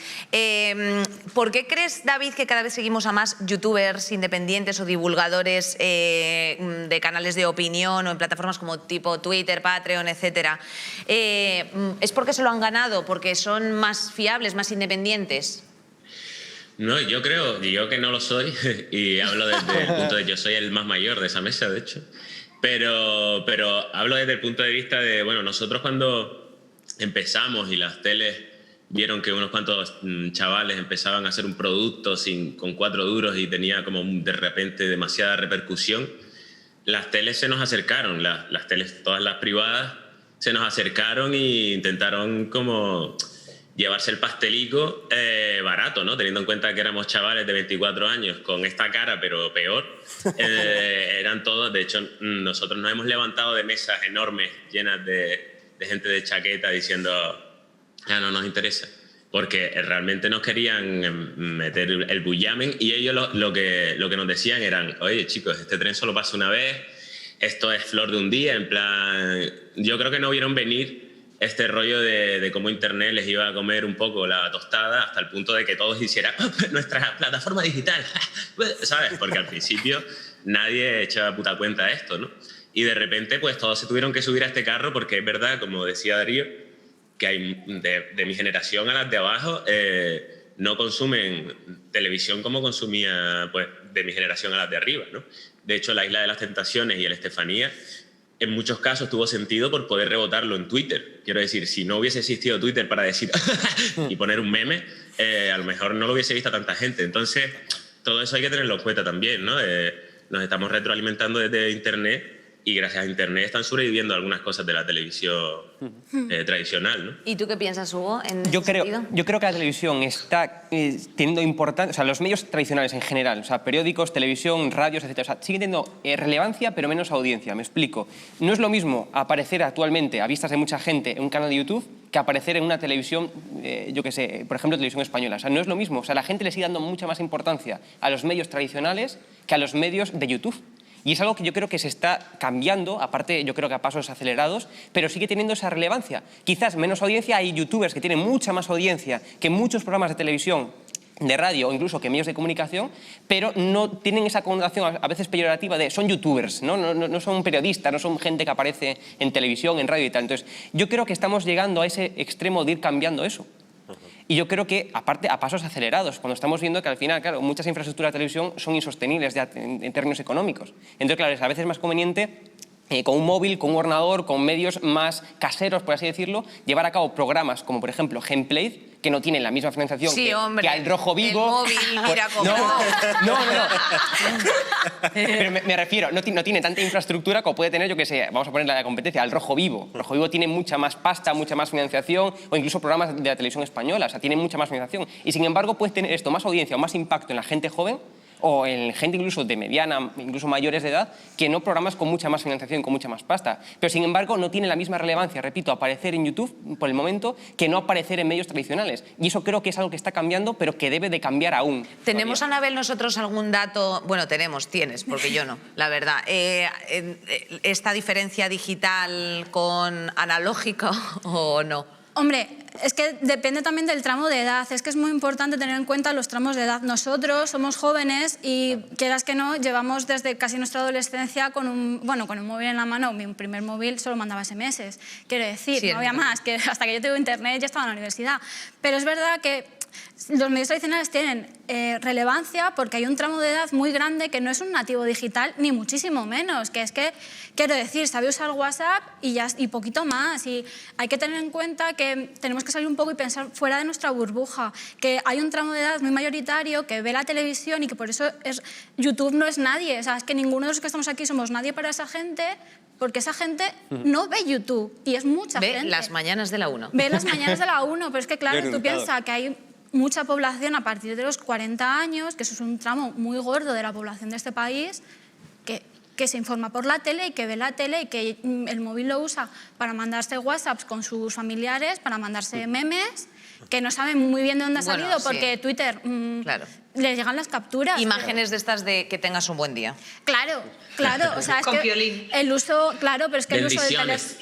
[SPEAKER 1] ¿Por qué crees, David, que cada vez seguimos a más youtubers independientes o divulgadores de canales de opinión o en plataformas como tipo Twitter, Patreon, etcétera? ¿Es porque se lo han ganado? ¿Porque son más fiables, más independientes?
[SPEAKER 8] No, yo creo, yo que no lo soy, y hablo desde el punto de yo soy el más mayor de esa mesa, de hecho, pero hablo desde el punto de vista de, bueno, nosotros cuando empezamos y las teles vieron que unos cuantos chavales empezaban a hacer un producto con 4 duros y tenía como de repente demasiada repercusión, las teles se nos acercaron, las teles, todas las privadas, se nos acercaron e intentaron como llevarse el pastelico barato, ¿no? Teniendo en cuenta que éramos chavales de 24 años con esta cara, pero peor. Eran todos, de hecho, nosotros nos hemos levantado de mesas enormes llenas de gente de chaqueta diciendo, no nos interesa. Porque realmente nos querían meter el bullamen y ellos lo que nos decían eran, oye chicos, este tren solo pasa una vez, esto es flor de un día, en plan... Yo creo que no vieron venir este rollo de cómo Internet les iba a comer un poco la tostada hasta el punto de que todos hicieran nuestra plataforma digital, ¿sabes? Porque al principio nadie echaba puta cuenta de esto, ¿no? Y de repente pues todos se tuvieron que subir a este carro porque es verdad, como decía Darío, que hay de mi generación a las de abajo no consumen televisión como consumía pues, de mi generación a las de arriba, ¿no? De hecho, la Isla de las Tentaciones y el Estefanía en muchos casos tuvo sentido por poder rebotarlo en Twitter. Quiero decir, si no hubiese existido Twitter para decir y poner un meme, a lo mejor no lo hubiese visto tanta gente. Entonces, todo eso hay que tenerlo en cuenta también, ¿no? Nos estamos retroalimentando desde Internet y gracias a Internet están sobreviviendo algunas cosas de la televisión tradicional, ¿no?
[SPEAKER 1] ¿Y tú qué piensas, Hugo, en ese
[SPEAKER 9] Yo creo que la televisión está teniendo importancia, o sea, los medios tradicionales en general, o sea, periódicos, televisión, radios, etc. O sea, siguen teniendo relevancia, pero menos audiencia. Me explico. No es lo mismo aparecer actualmente a vistas de mucha gente en un canal de YouTube que aparecer en una televisión, yo qué sé, por ejemplo, televisión española. O sea, no es lo mismo. O sea, la gente le sigue dando mucha más importancia a los medios tradicionales que a los medios de YouTube. Y es algo que yo creo que se está cambiando, aparte yo creo que a pasos acelerados, pero sigue teniendo esa relevancia. Quizás menos audiencia, hay youtubers que tienen mucha más audiencia que muchos programas de televisión, de radio o incluso que medios de comunicación, pero no tienen esa connotación a veces peyorativa de son youtubers, no son periodistas, no son gente que aparece en televisión, en radio y tal. Entonces, yo creo que estamos llegando a ese extremo de ir cambiando eso. Y yo creo que, aparte, a pasos acelerados, cuando estamos viendo que al final, claro, muchas infraestructuras de televisión son insostenibles ya en términos económicos. Entonces, claro, es a veces más conveniente con un móvil, con un ordenador, con medios más caseros, por así decirlo, llevar a cabo programas como, por ejemplo, Gameplay, que no tienen la misma financiación que Al Rojo Vivo.
[SPEAKER 1] El móvil, mira cómo...
[SPEAKER 9] No. Pero me refiero, no tiene tanta infraestructura como puede tener, yo que sé, vamos a poner la competencia, Al Rojo Vivo. El Rojo Vivo tiene mucha más pasta, mucha más financiación, o incluso programas de la televisión española, o sea, tienen mucha más financiación. Y sin embargo, puedes tener esto más audiencia o más impacto en la gente joven o en gente incluso de mediana, incluso mayores de edad, que no programas con mucha más financiación, con mucha más pasta. Pero sin embargo no tiene la misma relevancia, repito, aparecer en YouTube por el momento que no aparecer en medios tradicionales. Y eso creo que es algo que está cambiando, pero que debe de cambiar aún.
[SPEAKER 1] ¿Tenemos, Anabel, nosotros algún dato? Bueno, tienes, porque yo no, la verdad. ¿Esta diferencia digital con analógica o no?
[SPEAKER 7] Hombre, es que depende también del tramo de edad. Es que es muy importante tener en cuenta los tramos de edad. Nosotros somos jóvenes y, quieras que no, llevamos desde casi nuestra adolescencia con un móvil en la mano. Mi primer móvil solo mandaba SMS. Quiero decir, sí, no había más, que hasta que yo tuve internet ya estaba en la universidad. Pero es verdad que los medios tradicionales tienen relevancia porque hay un tramo de edad muy grande que no es un nativo digital, ni muchísimo menos, que es que, quiero decir, sabe usar WhatsApp y poquito más, y hay que tener en cuenta que tenemos que salir un poco y pensar fuera de nuestra burbuja, que hay un tramo de edad muy mayoritario que ve la televisión y que por eso YouTube no es nadie, o sea, es que ninguno de los que estamos aquí somos nadie para esa gente, porque esa gente no ve YouTube, y es mucha gente.
[SPEAKER 1] Ve las mañanas de la 1.
[SPEAKER 7] Ve las mañanas de la 1, pero es que claro, tú piensas que hay mucha población a partir de los 40 años, que eso es un tramo muy gordo de la población de este país, que se informa por la tele y que ve la tele y que el móvil lo usa para mandarse WhatsApps con sus familiares, para mandarse memes, que no saben muy bien de dónde ha salido, porque Twitter les llegan las capturas.
[SPEAKER 1] Imágenes de estas de que tengas un buen día.
[SPEAKER 7] Claro, o sea, es
[SPEAKER 10] Con
[SPEAKER 7] que
[SPEAKER 10] Piolín.
[SPEAKER 7] el uso, claro, pero es que el uso del teléfono...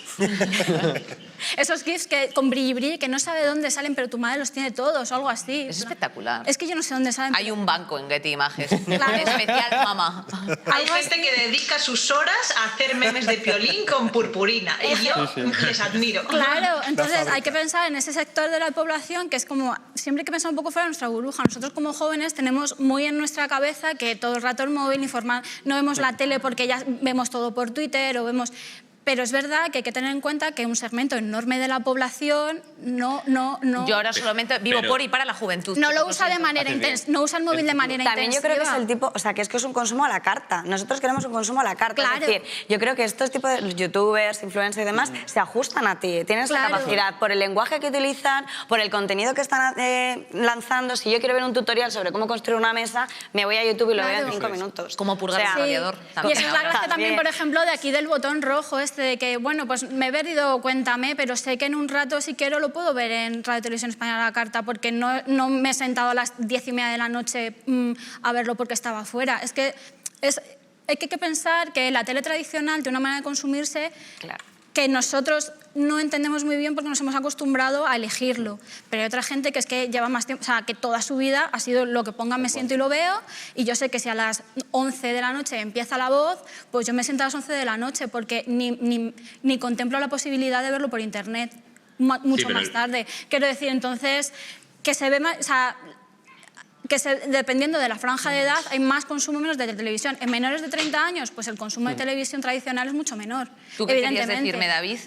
[SPEAKER 7] Esos GIFs que con brilli, que no sabe dónde salen, pero tu madre los tiene todos o algo así.
[SPEAKER 1] Es espectacular.
[SPEAKER 7] Es que yo no sé dónde salen.
[SPEAKER 1] Hay un banco en Getty Images, especial mamá.
[SPEAKER 10] Hay gente que dedica sus horas a hacer memes de Piolín con purpurina y yo les admiro.
[SPEAKER 7] Claro, entonces hay que pensar en ese sector de la población que es como, siempre hay que pensar un poco fuera de nuestra burbuja. Nosotros como jóvenes tenemos muy en nuestra cabeza que todo el rato el móvil, no vemos la tele porque ya vemos todo por Twitter o vemos... Pero es verdad que hay que tener en cuenta que un segmento enorme de la población no...
[SPEAKER 1] Yo ahora solamente vivo por y para la juventud.
[SPEAKER 7] No lo usa de manera intensa, no usa el móvil de manera intensa.
[SPEAKER 6] También yo creo que es el tipo, o sea, que es un consumo a la carta. Nosotros queremos un consumo a la carta.
[SPEAKER 7] Claro.
[SPEAKER 6] Es decir, yo creo que estos tipos de youtubers, influencers y demás se ajustan a ti. Tienes la capacidad por el lenguaje que utilizan, por el contenido que están lanzando. Si yo quiero ver un tutorial sobre cómo construir una mesa, me voy a YouTube y lo veo en 5 minutos.
[SPEAKER 1] Como purgar el radiador.
[SPEAKER 7] Y esa es la gracia también, por ejemplo, de aquí del botón rojo de que, bueno, pues me he perdido Cuéntame, pero sé que en un rato, si quiero, lo puedo ver en Radio Televisión Española a la carta, porque no me he sentado a las 10:30 de la noche a verlo porque estaba fuera. Es que hay que pensar que la tele tradicional tiene una manera de consumirse que nosotros no entendemos muy bien porque nos hemos acostumbrado a elegirlo. Pero hay otra gente que es que lleva más tiempo, o sea, que toda su vida ha sido lo que ponga, me siento y lo veo, y yo sé que si a las 11 de la noche empieza La Voz, pues yo me siento a las 11 de la noche porque ni contemplo la posibilidad de verlo por internet mucho más tarde. Quiero decir, entonces, que se ve más... O sea, dependiendo de la franja de edad, hay más consumo o menos de televisión. En menores de 30 años, pues el consumo de televisión tradicional es mucho menor.
[SPEAKER 1] ¿Tú qué querías decirme, David?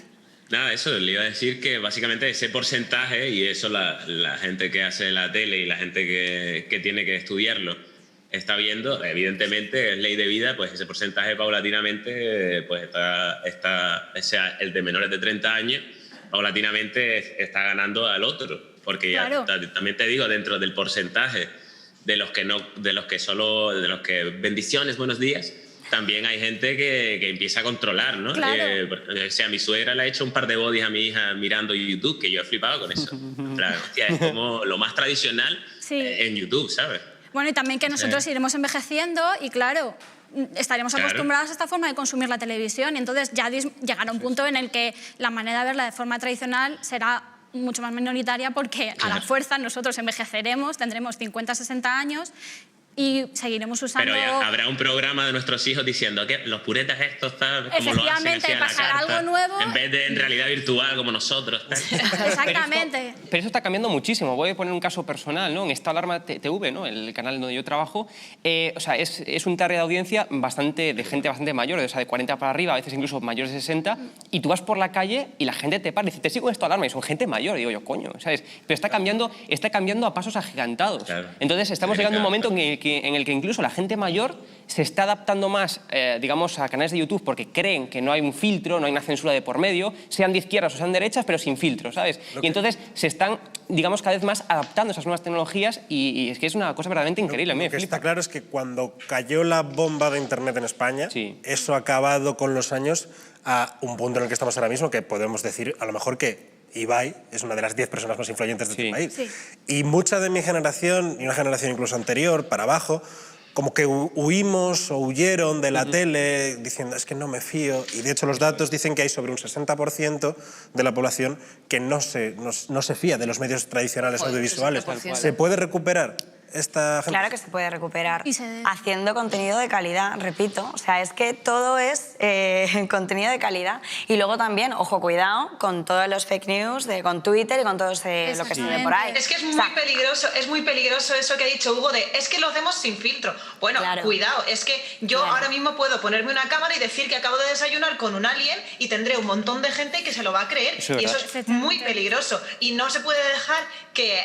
[SPEAKER 8] Nada, eso, le iba a decir que básicamente ese porcentaje, y eso la gente que hace la tele y la gente que tiene que estudiarlo está viendo, evidentemente es ley de vida, pues ese porcentaje paulatinamente, pues o sea, el de menores de 30 años, paulatinamente está ganando al otro. Porque también te digo, dentro del porcentaje de los que bendiciones, buenos días, también hay gente que empieza a controlar, ¿no? O sea, mi suegra le ha hecho un par de bodies a mi hija mirando YouTube, que yo he flipado con eso. Claro, hostia, es como lo más tradicional en YouTube, ¿sabes?
[SPEAKER 7] Bueno, y también que nosotros iremos envejeciendo y, claro, estaremos acostumbrados a esta forma de consumir la televisión y entonces ya llegará un punto en el que la manera de verla de forma tradicional será mucho más minoritaria porque a la fuerza nosotros envejeceremos, tendremos 50, 60 años y seguiremos usando...
[SPEAKER 8] Pero ya habrá un programa de nuestros hijos diciendo que los puretas estos, tal, como lo hacen así a la
[SPEAKER 7] pasará
[SPEAKER 8] carta,
[SPEAKER 7] algo nuevo.
[SPEAKER 8] en vez de en realidad virtual como nosotros.
[SPEAKER 7] Exactamente.
[SPEAKER 9] Pero eso está cambiando muchísimo. Voy a poner un caso personal, ¿no? En Esta Alarma TV, ¿no? El canal donde yo trabajo, o sea, es un target de audiencia de gente bastante mayor, o sea, de 40 para arriba, a veces incluso mayores de 60, y tú vas por la calle y la gente te para y dice, te sigo en Esta Alarma, y son gente mayor. Y digo yo, coño, ¿sabes? Pero está cambiando a pasos agigantados.
[SPEAKER 8] Claro.
[SPEAKER 9] Entonces estamos llegando a un momento en el que incluso la gente mayor se está adaptando más, digamos, a canales de YouTube porque creen que no hay un filtro, no hay una censura de por medio, sean de izquierdas o sean derechas, pero sin filtro, ¿sabes? Y entonces se están, digamos, cada vez más adaptando a esas nuevas tecnologías y es que es una cosa verdaderamente increíble.
[SPEAKER 2] Lo que está claro es que cuando cayó la bomba de Internet en España, eso ha acabado con los años a un punto en el que estamos ahora mismo, que podemos decir a lo mejor que Ibai es una de las 10 personas más influyentes de este país. Y mucha de mi generación, y una generación incluso anterior, para abajo, como que huimos o huyeron de la tele diciendo es que no me fío. Y de hecho los datos dicen que hay sobre un 60% de la población que no se fía de los medios tradicionales audiovisuales. ¿Se puede recuperar esta gente?
[SPEAKER 6] Claro que se puede recuperar haciendo contenido de calidad, repito. O sea, es que todo es contenido de calidad. Y luego también, ojo, cuidado con todos los fake news, con Twitter y con todo lo que se ve por ahí.
[SPEAKER 10] Es que es muy peligroso eso que ha dicho Hugo de es que lo hacemos sin filtro. Bueno, cuidado, es que yo ahora mismo puedo ponerme una cámara y decir que acabo de desayunar con un alien y tendré un montón de gente que se lo va a creer. Y eso es muy peligroso. Y no se puede dejar que,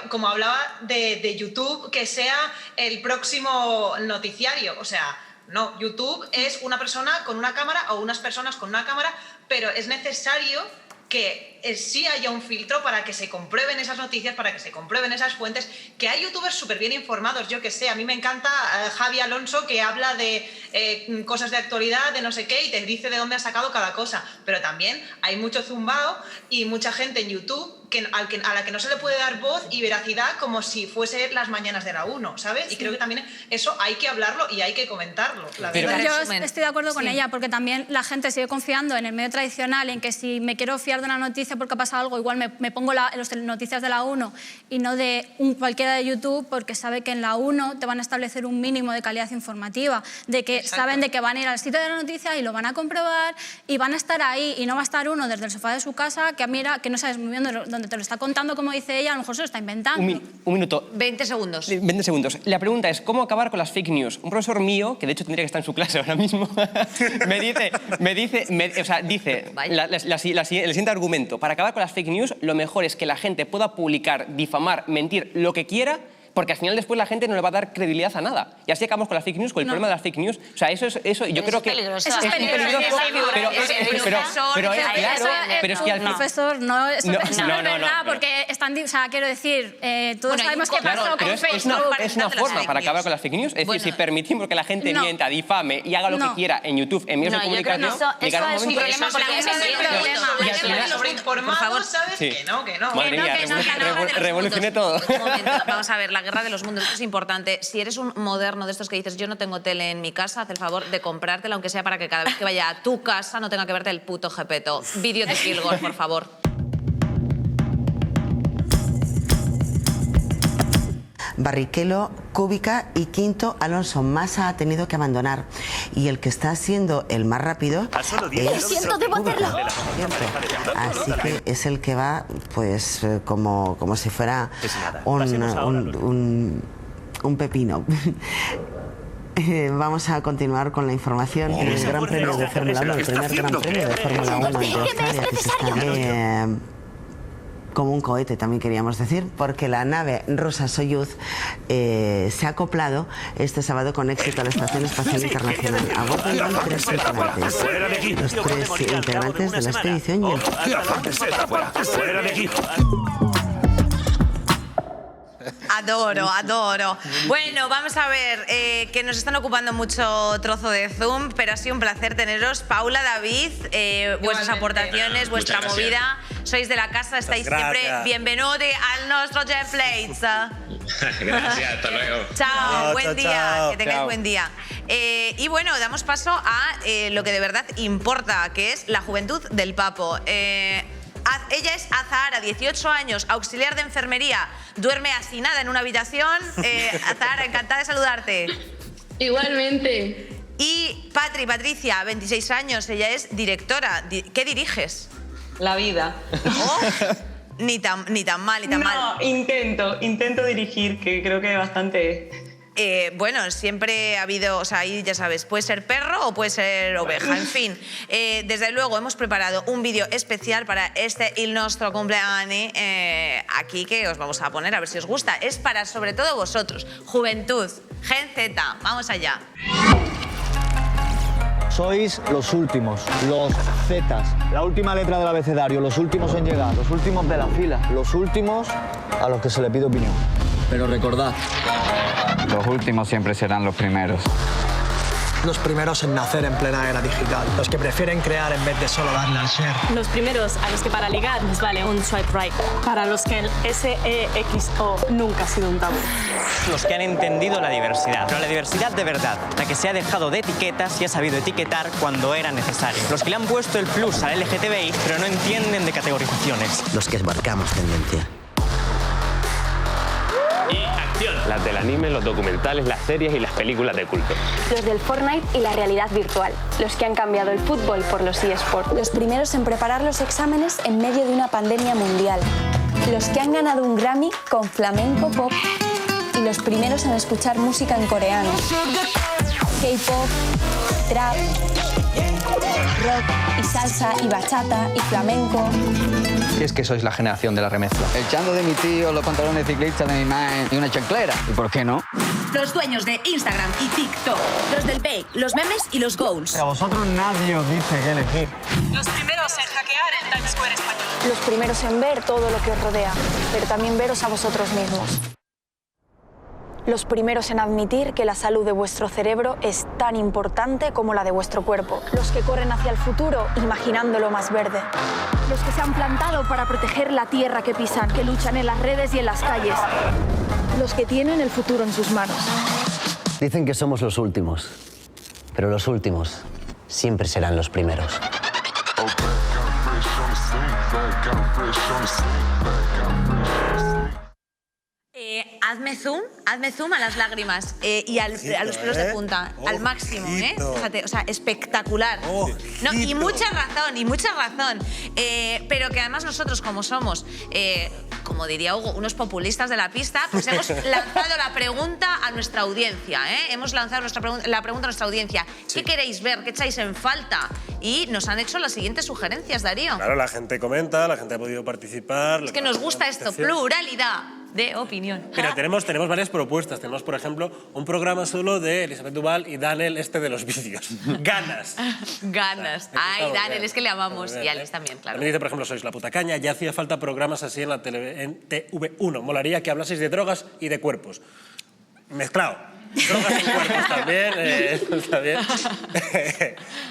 [SPEAKER 10] como hablaba de YouTube, que sea el próximo noticiario. O sea, no, YouTube es una persona con una cámara o unas personas con una cámara, pero es necesario que sí haya un filtro para que se comprueben esas noticias, para que se comprueben esas fuentes, que hay youtubers súper bien informados, yo que sé, a mí me encanta Javi Alonso, que habla de cosas de actualidad, de no sé qué, y te dice de dónde ha sacado cada cosa, pero también hay mucho zumbado y mucha gente en YouTube a la que no se le puede dar voz y veracidad como si fuese las mañanas de la 1, ¿sabes? Sí. Y creo que también eso hay que hablarlo y hay que comentarlo.
[SPEAKER 7] Yo estoy de acuerdo con ella, porque también la gente sigue confiando en el medio tradicional, en que si me quiero fiar de una noticia porque ha pasado algo, igual me pongo las noticias de la 1 y no de cualquiera de YouTube, porque sabe que en la 1 te van a establecer un mínimo de calidad informativa, de que saben de que van a ir al sitio de la noticia y lo van a comprobar y van a estar ahí, y no va a estar uno desde el sofá de su casa que mira, que no sabes muy bien donde te lo está contando, como dice ella, a lo mejor se lo está inventando.
[SPEAKER 9] Un minuto.
[SPEAKER 1] 20 segundos.
[SPEAKER 9] 20 segundos. La pregunta es, ¿cómo acabar con las fake news? Un profesor mío, que de hecho tendría que estar en su clase ahora mismo, dice el siguiente argumento. Para acabar con las fake news, lo mejor es que la gente pueda publicar, difamar, mentir, lo que quiera, porque al final después la gente no le va a dar credibilidad a nada. Y así acabamos con las fake news, con el problema de las fake news. O sea, eso yo creo que
[SPEAKER 7] es
[SPEAKER 9] peligroso, pero es que al final...
[SPEAKER 7] Profesor, no es verdad, porque están... O sea, quiero decir, todos sabemos qué pasó con Facebook.
[SPEAKER 9] Es una forma para acabar con las fake news. Es decir, si permitimos que la gente mienta, difame y haga lo que quiera en YouTube, en medios de comunicación, llegará un momento...
[SPEAKER 10] Eso es un problema, porque sobreinformados, ¿sabes? Que no.
[SPEAKER 9] Madre mía, revolucioné todo.
[SPEAKER 1] Un momento, vamos a ver, la guerra de los mundos, esto es importante. Si eres un moderno de estos que dices, yo no tengo tele en mi casa, haz el favor de comprártela, aunque sea para que cada vez que vaya a tu casa no tenga que verte el puto Gepetto. Vídeo de Kilgore, por favor.
[SPEAKER 12] Barrichello, Kubica y quinto, Alonso. Massa ha tenido que abandonar. Y el que está siendo el más rápido es Kubica. Así que es el que va, pues, como si fuera un pepino. Vamos a continuar con la información. El Gran Premio de Fórmula 1, el primer Gran Premio de Fórmula 1 de Australia, que se está... como un cohete, también queríamos decir, porque la nave rusa Soyuz se ha acoplado este sábado con éxito a la Estación Espacial Internacional. A bordo iban 3 tripulantes. Los 3 integrantes de la expedición y el...
[SPEAKER 1] Adoro. Bueno, vamos a ver, que nos están ocupando mucho trozo de Zoom, pero ha sido un placer teneros. Paula, David, vuestras aportaciones, vuestra movida. Sois de la casa, estáis siempre bienvenuti al nostro Jeff Plates.
[SPEAKER 8] Gracias, hasta luego.
[SPEAKER 1] Chao, buen día, que tengáis buen día. Y bueno, damos paso a lo que de verdad importa, que es la juventud del Papo. Ella es Azahara, 18 años, auxiliar de enfermería, duerme hacinada en una habitación. Azahara, encantada de saludarte.
[SPEAKER 13] Igualmente.
[SPEAKER 1] Y Patricia, 26 años, ella es directora. ¿Qué diriges?
[SPEAKER 13] La vida.
[SPEAKER 1] Oh, ni tan mal, ni tan mal.
[SPEAKER 13] No, intento dirigir, que creo que bastante...
[SPEAKER 1] Bueno, siempre ha habido, o sea, ahí ya sabes, puede ser perro o puede ser oveja, en fin. Desde luego hemos preparado un vídeo especial para Il nostro cumpleaños aquí, que os vamos a poner a ver si os gusta. Es para sobre todo vosotros, juventud, Gen Z, vamos allá.
[SPEAKER 14] Sois los últimos, los Zetas. La última letra del abecedario, los últimos en llegar, los últimos de la fila, los últimos a los que se le pide opinión. Pero recordad,
[SPEAKER 15] los últimos siempre serán los primeros.
[SPEAKER 16] Los primeros en nacer en plena era digital. Los que prefieren crear en vez de solo darle al share.
[SPEAKER 17] Los primeros a los que para ligar les vale un swipe right. Para los que el SEXO nunca ha sido un tabú.
[SPEAKER 18] Los que han entendido la diversidad, pero la diversidad de verdad, la que se ha dejado de etiquetas y ha sabido etiquetar cuando era necesario. Los que le han puesto el plus al LGTBI, pero no entienden de categorizaciones.
[SPEAKER 12] Los que marcamos tendencia.
[SPEAKER 8] Y acción. Las del anime, los documentales, las series y las películas de culto.
[SPEAKER 19] Los del Fortnite y la realidad virtual. Los que han cambiado el fútbol por los eSports. Los primeros en preparar los exámenes en medio de una pandemia mundial. Los que han ganado un Grammy con flamenco pop. Y los primeros en escuchar música en coreano. K-pop, trap, rock y salsa y bachata y flamenco.
[SPEAKER 14] Es que sois la generación de la remezcla.
[SPEAKER 15] El chando de mi tío, los pantalones ciclistas de mi madre y una chanclera. ¿Y por qué no?
[SPEAKER 1] Los dueños de Instagram y TikTok, los del Bake, los memes y los goals.
[SPEAKER 14] A vosotros nadie os dice qué elegir.
[SPEAKER 17] Los primeros en hackear el Times Square español.
[SPEAKER 19] Los primeros en ver todo lo que os rodea, pero también veros a vosotros mismos. Los primeros en admitir que la salud de vuestro cerebro es tan importante como la de vuestro cuerpo. Los que corren hacia el futuro imaginándolo más verde. Los que se han plantado para proteger la tierra que pisan, que luchan en las redes y en las calles. Los que tienen el futuro en sus manos.
[SPEAKER 20] Dicen que somos los últimos, pero los últimos siempre serán los primeros.
[SPEAKER 1] Hazme zoom a las lágrimas y a los pelos de punta, al máximo, Fíjate, o sea, espectacular. No, y mucha razón. Pero que además nosotros, como somos, como diría Hugo, unos populistas de la pista, pues hemos lanzado la pregunta a nuestra audiencia, Hemos lanzado la pregunta a nuestra audiencia. Sí. ¿Qué queréis ver? ¿Qué echáis en falta? Y nos han hecho las siguientes sugerencias, Darío.
[SPEAKER 2] Claro, la gente comenta, la gente ha podido participar.
[SPEAKER 1] Es que nos gusta esto, pluralidad de opinión.
[SPEAKER 2] Mira, tenemos varias propuestas. Tenemos, por ejemplo, un programa solo de Elisabeth Duval y Daniel de los vídeos. Ganas.
[SPEAKER 1] Ganas. Ay, Daniel, es que le amamos. Y Alice también, claro.
[SPEAKER 2] Me dice, por ejemplo, sois la puta caña. Ya hacía falta programas así en la en TV1. Molaría que hablaseis de drogas y de cuerpos. Mezclado. Drogas y cuerpos también. Está bien.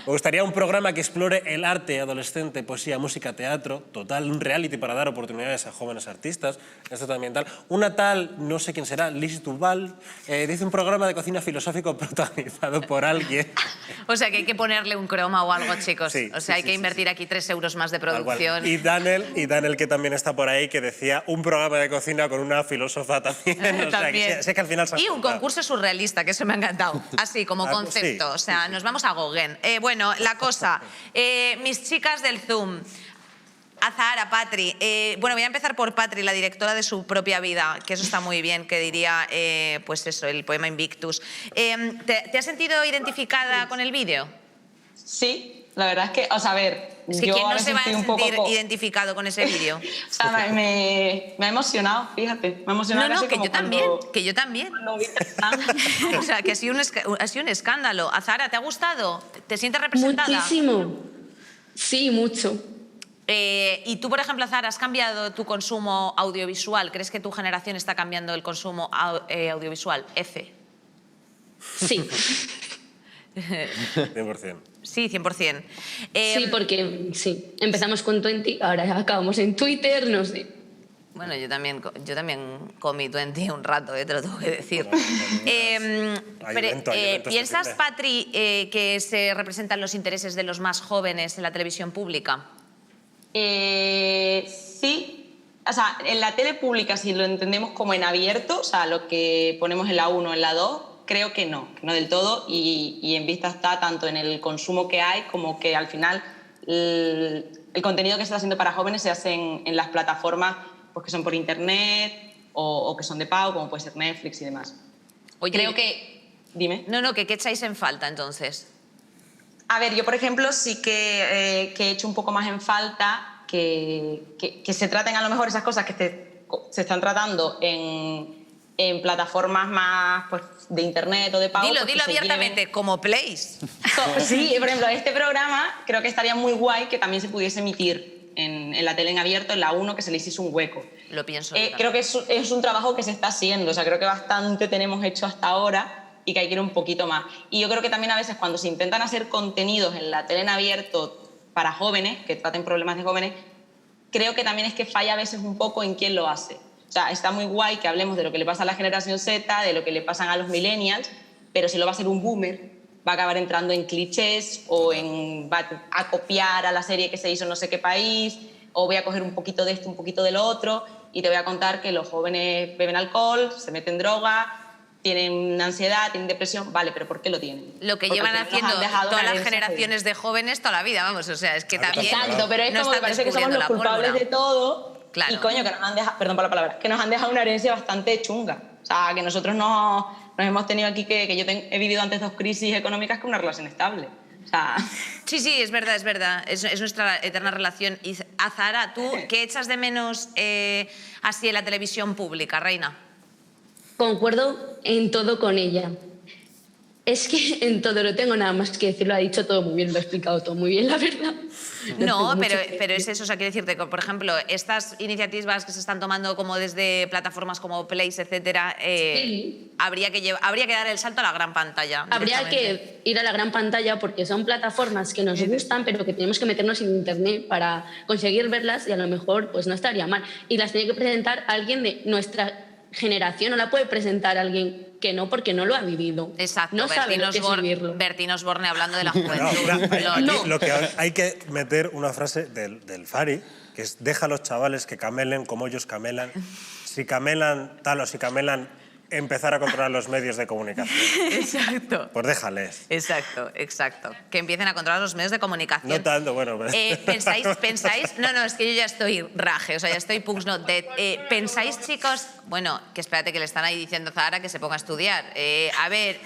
[SPEAKER 2] Me gustaría un programa que explore el arte adolescente, poesía, música, teatro. Total, un reality para dar oportunidades a jóvenes artistas. Esto también tal. Una tal, no sé quién será, Liz Duval. Dice un programa de cocina filosófico protagonizado por alguien.
[SPEAKER 1] O sea que hay que ponerle un croma o algo, chicos.
[SPEAKER 2] Sí,
[SPEAKER 1] o sea, hay que invertir aquí 3 euros más de producción.
[SPEAKER 2] Y Daniel, que también está por ahí, que decía un programa de cocina con una filósofa también. O sea, que sé que al final se ha
[SPEAKER 1] y un concurso surrealista, que eso me ha encantado. Así, como concepto. O sea, nos vamos a Gauguin. Bueno, la cosa. Mis chicas del Zoom. Azahara, Patri. Bueno, voy a empezar por Patri, la directora de su propia vida, que eso está muy bien, que diría, pues eso, el poema Invictus. ¿Te has sentido identificada con el vídeo?
[SPEAKER 13] Sí, la verdad es que, o sea, a ver...
[SPEAKER 1] Es que ¿quién no se va a sentir identificado con ese vídeo?
[SPEAKER 13] O sea, me ha emocionado, fíjate. Me ha emocionado
[SPEAKER 1] no,
[SPEAKER 13] casi
[SPEAKER 1] que
[SPEAKER 13] como
[SPEAKER 1] yo también, que yo también. O sea, que ha sido un escándalo. Azahara, ¿te ha gustado? ¿Te sientes representada?
[SPEAKER 21] Muchísimo. Sí, mucho.
[SPEAKER 1] Y tú, por ejemplo, Azahara, ¿has cambiado tu consumo audiovisual? ¿Crees que tu generación está cambiando el consumo audiovisual? F.
[SPEAKER 21] Sí.
[SPEAKER 2] 100%.
[SPEAKER 1] Sí, 100%.
[SPEAKER 21] Sí, porque sí, empezamos con 20, ahora acabamos en Twitter, no sé.
[SPEAKER 1] Bueno, yo también comí 20 un rato, te lo tengo que decir. ¿Piensas, Patri, que se representan los intereses de los más jóvenes en la televisión pública?
[SPEAKER 13] Sí. O sea, en la tele pública, si lo entendemos como en abierto, o sea, lo que ponemos en la 1 o en la 2, creo que no del todo, y en vista está tanto en el consumo que hay como que al final el contenido que se está haciendo para jóvenes se hace en las plataformas pues, que son por internet o que son de pago, como puede ser Netflix y demás.
[SPEAKER 1] Oye,
[SPEAKER 13] creo que... Dime.
[SPEAKER 1] No, ¿qué echáis en falta entonces?
[SPEAKER 13] A ver, yo por ejemplo sí que he hecho un poco más en falta que se traten a lo mejor esas cosas que se están tratando en plataformas más pues, de internet o de pago.
[SPEAKER 1] Dilo abiertamente, como Place.
[SPEAKER 13] Sí, por ejemplo, este programa creo que estaría muy guay que también se pudiese emitir en la tele en abierto, en la 1, que se le hiciese un hueco.
[SPEAKER 1] Lo pienso.
[SPEAKER 13] Creo que es un trabajo que se está haciendo, o sea, creo que bastante tenemos hecho hasta ahora y que hay que ir un poquito más. Y yo creo que también a veces cuando se intentan hacer contenidos en la tele en abierto para jóvenes, que traten problemas de jóvenes, creo que también es que falla a veces un poco en quién lo hace. O sea, está muy guay que hablemos de lo que le pasa a la generación Z, de lo que le pasan a los millennials, pero si lo va a hacer un boomer, va a acabar entrando en clichés o va a copiar a la serie que se hizo en no sé qué país, o voy a coger un poquito de esto, un poquito de lo otro, y te voy a contar que los jóvenes beben alcohol, se meten droga, tienen ansiedad, tienen depresión. Vale, pero ¿por qué lo tienen?
[SPEAKER 1] Lo que llevan haciendo todas las generaciones de jóvenes toda la vida, vamos, o sea, es que también...
[SPEAKER 13] Exacto, pero es como que parece que somos los culpables de todo.
[SPEAKER 1] Claro.
[SPEAKER 13] Y coño, que nos han dejado, perdón por la palabra, que nos han dejado una herencia bastante chunga. O sea, que nosotros nos hemos tenido aquí que yo he vivido antes 2 crisis económicas con una relación estable. O sea...
[SPEAKER 1] Sí, sí, es verdad, es verdad. Es nuestra eterna relación. Y Azahara, ¿tú qué echas de menos así en la televisión pública, reina?
[SPEAKER 21] Concuerdo en todo con ella. Es que en todo no tengo nada más que decir, lo ha dicho todo muy bien, lo ha explicado todo muy bien, la verdad.
[SPEAKER 1] No, pero es eso, o sea, quiero decirte que, por ejemplo, estas iniciativas que se están tomando como desde plataformas como Place, etcétera,
[SPEAKER 21] Sí.
[SPEAKER 1] habría que dar el salto a la gran pantalla.
[SPEAKER 21] Habría que ir a la gran pantalla porque son plataformas que nos gustan, pero que tenemos que meternos en internet para conseguir verlas y a lo mejor pues no estaría mal. Y las tiene que presentar alguien de nuestra generación, no la puede presentar alguien que no, porque no lo ha vivido.
[SPEAKER 1] Exacto,
[SPEAKER 21] no sabe lo que es vivirlo.
[SPEAKER 1] Bertín Osborne hablando de la juventud.
[SPEAKER 2] Aquí lo que hay que meter una frase del Fari, que es: deja a los chavales que camelen como ellos camelan. Si camelan tal o si camelan, empezar a controlar los medios de comunicación.
[SPEAKER 1] Exacto.
[SPEAKER 2] Pues déjales.
[SPEAKER 1] Exacto, exacto. Que empiecen a controlar los medios de comunicación.
[SPEAKER 2] No tanto, bueno.
[SPEAKER 1] ¿Pensáis? No, es que yo ya estoy raje, o sea, ya estoy punks not dead. ¿Pensáis, chicos? Bueno, que espérate, que le están ahí diciendo a Zahara que se ponga a estudiar. A ver,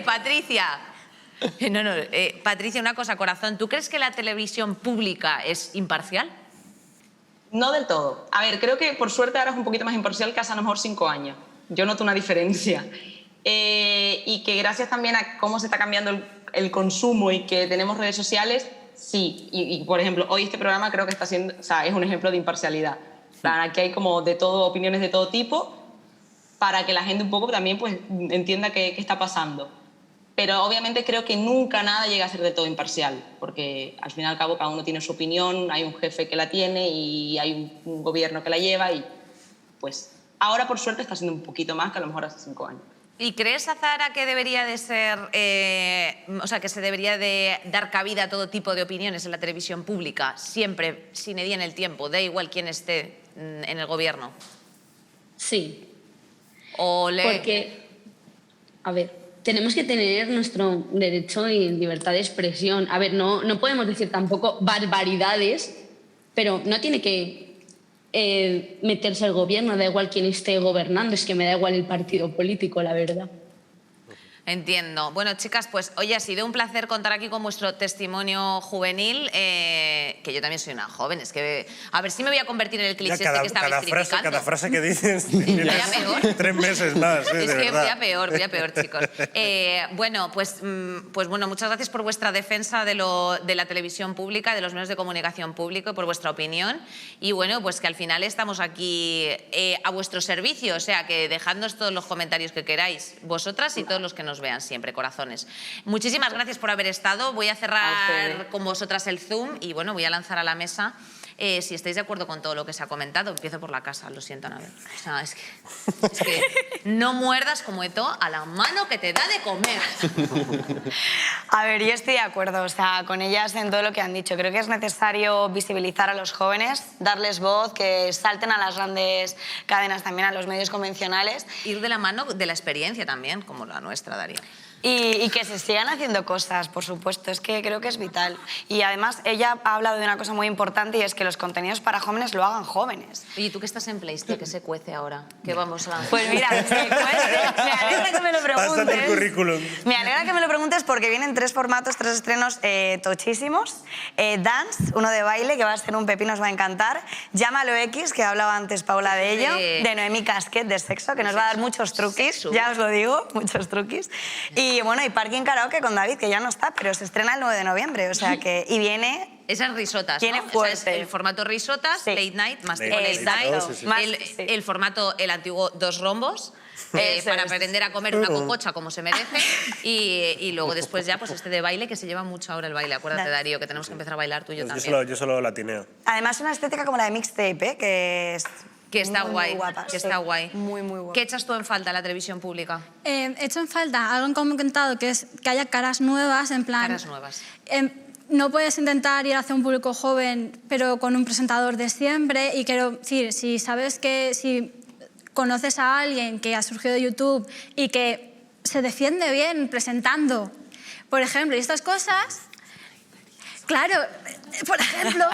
[SPEAKER 1] Patricia. Patricia, una cosa, corazón. ¿Tú crees que la televisión pública es imparcial?
[SPEAKER 13] No del todo. A ver, creo que por suerte ahora es un poquito más imparcial que hace a lo mejor 5 años. Yo noto una diferencia. Y que gracias también a cómo se está cambiando el consumo y que tenemos redes sociales, sí. Y por ejemplo, hoy este programa creo que está siendo, o sea, es un ejemplo de imparcialidad. Aquí hay como de todo, opiniones de todo tipo, para que la gente un poco también pues entienda qué está pasando. Pero obviamente creo que nunca nada llega a ser de todo imparcial, porque al fin y al cabo cada uno tiene su opinión, hay un jefe que la tiene y hay un gobierno que la lleva y pues ahora por suerte está siendo un poquito más que a lo mejor hace 5 años.
[SPEAKER 1] ¿Y crees, Azahara, que debería de ser, o sea, que se debería de dar cabida a todo tipo de opiniones en la televisión pública, siempre, sin medida en el tiempo, da igual quién esté en el gobierno?
[SPEAKER 21] Sí. Porque, a ver, tenemos que tener nuestro derecho y libertad de expresión. A ver, no podemos decir tampoco barbaridades, pero no tiene que meterse el gobierno, da igual quién esté gobernando, es que me da igual el partido político, la verdad.
[SPEAKER 1] Entiendo. Bueno, chicas, pues oye, ha sido un placer contar aquí con vuestro testimonio juvenil, que yo también soy una joven, es que a ver si me voy a convertir en el cliché que estabais criticando.
[SPEAKER 2] Cada frase que dices, voy
[SPEAKER 1] a peor.
[SPEAKER 2] 3 meses más.
[SPEAKER 1] Es
[SPEAKER 2] de
[SPEAKER 1] que
[SPEAKER 2] verdad.
[SPEAKER 1] voy a peor, chicos. Bueno, pues bueno, muchas gracias por vuestra defensa de la televisión pública, de los medios de comunicación público y por vuestra opinión. Y bueno, pues que al final estamos aquí a vuestro servicio, o sea, que dejadnos todos los comentarios que queráis, vosotras y todos los que nos vean siempre, corazones. Muchísimas gracias por haber estado. Voy a cerrar con vosotras el Zoom y bueno, voy a lanzar a la mesa, si estáis de acuerdo con todo lo que se ha comentado. Empiezo por la casa, lo siento, Anabel. O sea, es que no muerdas como Eto'o a la mano que te da de comer.
[SPEAKER 6] A ver, yo estoy de acuerdo, o sea, con ellas en todo lo que han dicho. Creo que es necesario visibilizar a los jóvenes, darles voz, que salten a las grandes cadenas, también a los medios convencionales.
[SPEAKER 1] Ir de la mano de la experiencia también, como la nuestra, Darío.
[SPEAKER 6] Y que se sigan haciendo cosas, por supuesto, es que creo que es vital. Y además ella ha hablado de una cosa muy importante y es que los contenidos para jóvenes lo hagan jóvenes.
[SPEAKER 1] Oye, ¿tú qué estás en Place, tío? ¿Qué se cuece ahora? ¿Qué vamos a...?
[SPEAKER 6] Pues mira, se cuece. Me alegra que me lo preguntes.
[SPEAKER 2] Pásate el currículum.
[SPEAKER 6] Me alegra que me lo preguntes porque vienen 3 formatos, 3 estrenos tochísimos. Dance, uno de baile, que va a ser un pepino, os va a encantar. Llámalo X, que hablaba antes Paula de ello. De Noemi Casquet, de sexo, que nos va a dar muchos truquis. Ya os lo digo, muchos truquis. Y bueno, y Parking Karaoke con David, que ya no está, pero se estrena el 9 de noviembre, o sea que... Y viene...
[SPEAKER 1] Esas risotas,
[SPEAKER 6] Viene
[SPEAKER 1] ¿no?
[SPEAKER 6] fuerte.
[SPEAKER 1] O sea, es el formato risotas, late night, más tipo late
[SPEAKER 6] Exacto.
[SPEAKER 1] night. El formato, el antiguo 2 rombos, para aprender a comer una cococha como se merece. Y luego después ya, pues este de baile, que se lleva mucho ahora el baile. Acuérdate, Darío, que tenemos que empezar a bailar tú y yo también.
[SPEAKER 2] Yo solo latineo.
[SPEAKER 6] Además, una estética como la de mixtape, que es...
[SPEAKER 1] Que está
[SPEAKER 6] muy,
[SPEAKER 1] guay,
[SPEAKER 6] muy guapa,
[SPEAKER 1] que está guay.
[SPEAKER 6] Muy, muy guapa.
[SPEAKER 1] ¿Qué echas tú en falta en la televisión pública?
[SPEAKER 7] Echo en falta algo que han comentado, que es que haya caras nuevas, en plan...
[SPEAKER 1] Caras nuevas.
[SPEAKER 7] No puedes intentar ir hacia un público joven, pero con un presentador de siempre. Y quiero decir, si sabes que... Si conoces a alguien que ha surgido de YouTube y que se defiende bien presentando, por ejemplo, y estas cosas... Claro, por ejemplo,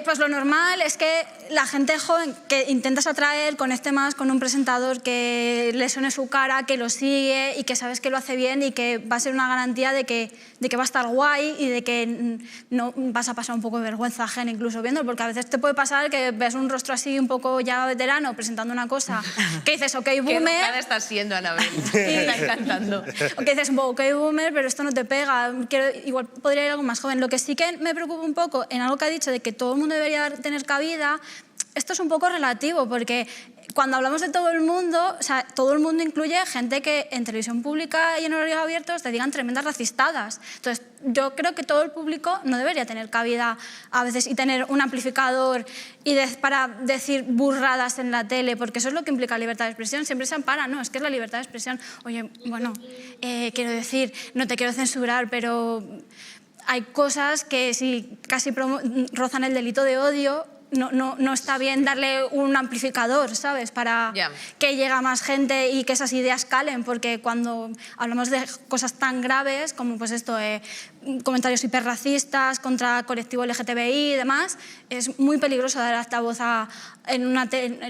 [SPEAKER 7] pues lo normal es que la gente joven que intentas atraer conecte más con un presentador que le suene su cara, que lo sigue y que sabes que lo hace bien y que va a ser una garantía de que va a estar guay y de que no vas a pasar un poco de vergüenza ajena incluso viéndolo, porque a veces te puede pasar que ves un rostro así un poco ya veterano presentando una cosa que dices, ok, boomer...
[SPEAKER 1] Qué educada estás siendo, Anabel. Me está encantando.
[SPEAKER 7] O que dices, ok, boomer, pero esto no te pega. Igual podría ir algo más joven. Lo que sí que me preocupa un poco en algo que ha dicho de que todo el mundo debería tener cabida, esto es un poco relativo, porque cuando hablamos de todo el mundo, o sea, todo el mundo incluye gente que en televisión pública y en horarios abiertos te digan tremendas racistadas. Entonces, yo creo que todo el público no debería tener cabida a veces y tener un amplificador para decir burradas en la tele, porque eso es lo que implica libertad de expresión. Siempre se ampara, no, es que es la libertad de expresión. Oye, bueno, quiero decir, no te quiero censurar, pero hay cosas que si casi rozan el delito de odio. No está bien darle un amplificador, ¿sabes? Para que llegue a más gente y que esas ideas calen, porque cuando hablamos de cosas tan graves como pues esto, comentarios hiperracistas contra el colectivo LGTBI y demás, es muy peligroso dar altavoz a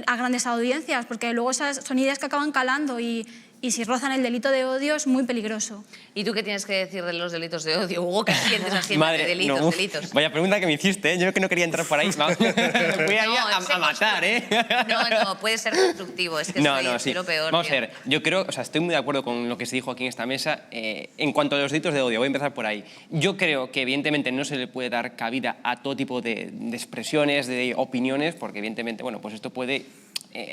[SPEAKER 7] grandes audiencias, porque luego esas son ideas que acaban calando y si rozan el delito de odio es muy peligroso.
[SPEAKER 1] ¿Y tú qué tienes que decir de los delitos de odio, Hugo? ¿Qué sientes así de delitos, delitos?
[SPEAKER 9] Vaya pregunta que me hiciste, ¿eh? Yo que no quería entrar por ahí. Voy a matar, ¿eh?
[SPEAKER 1] No, puede ser constructivo, es que soy lo peor.
[SPEAKER 9] Vamos a ver, yo creo, o sea, estoy muy de acuerdo con lo que se dijo aquí en esta mesa. En cuanto a los delitos de odio, voy a empezar por ahí. Yo creo que evidentemente no se le puede dar cabida a todo tipo de expresiones, de opiniones, porque evidentemente, bueno, pues esto puede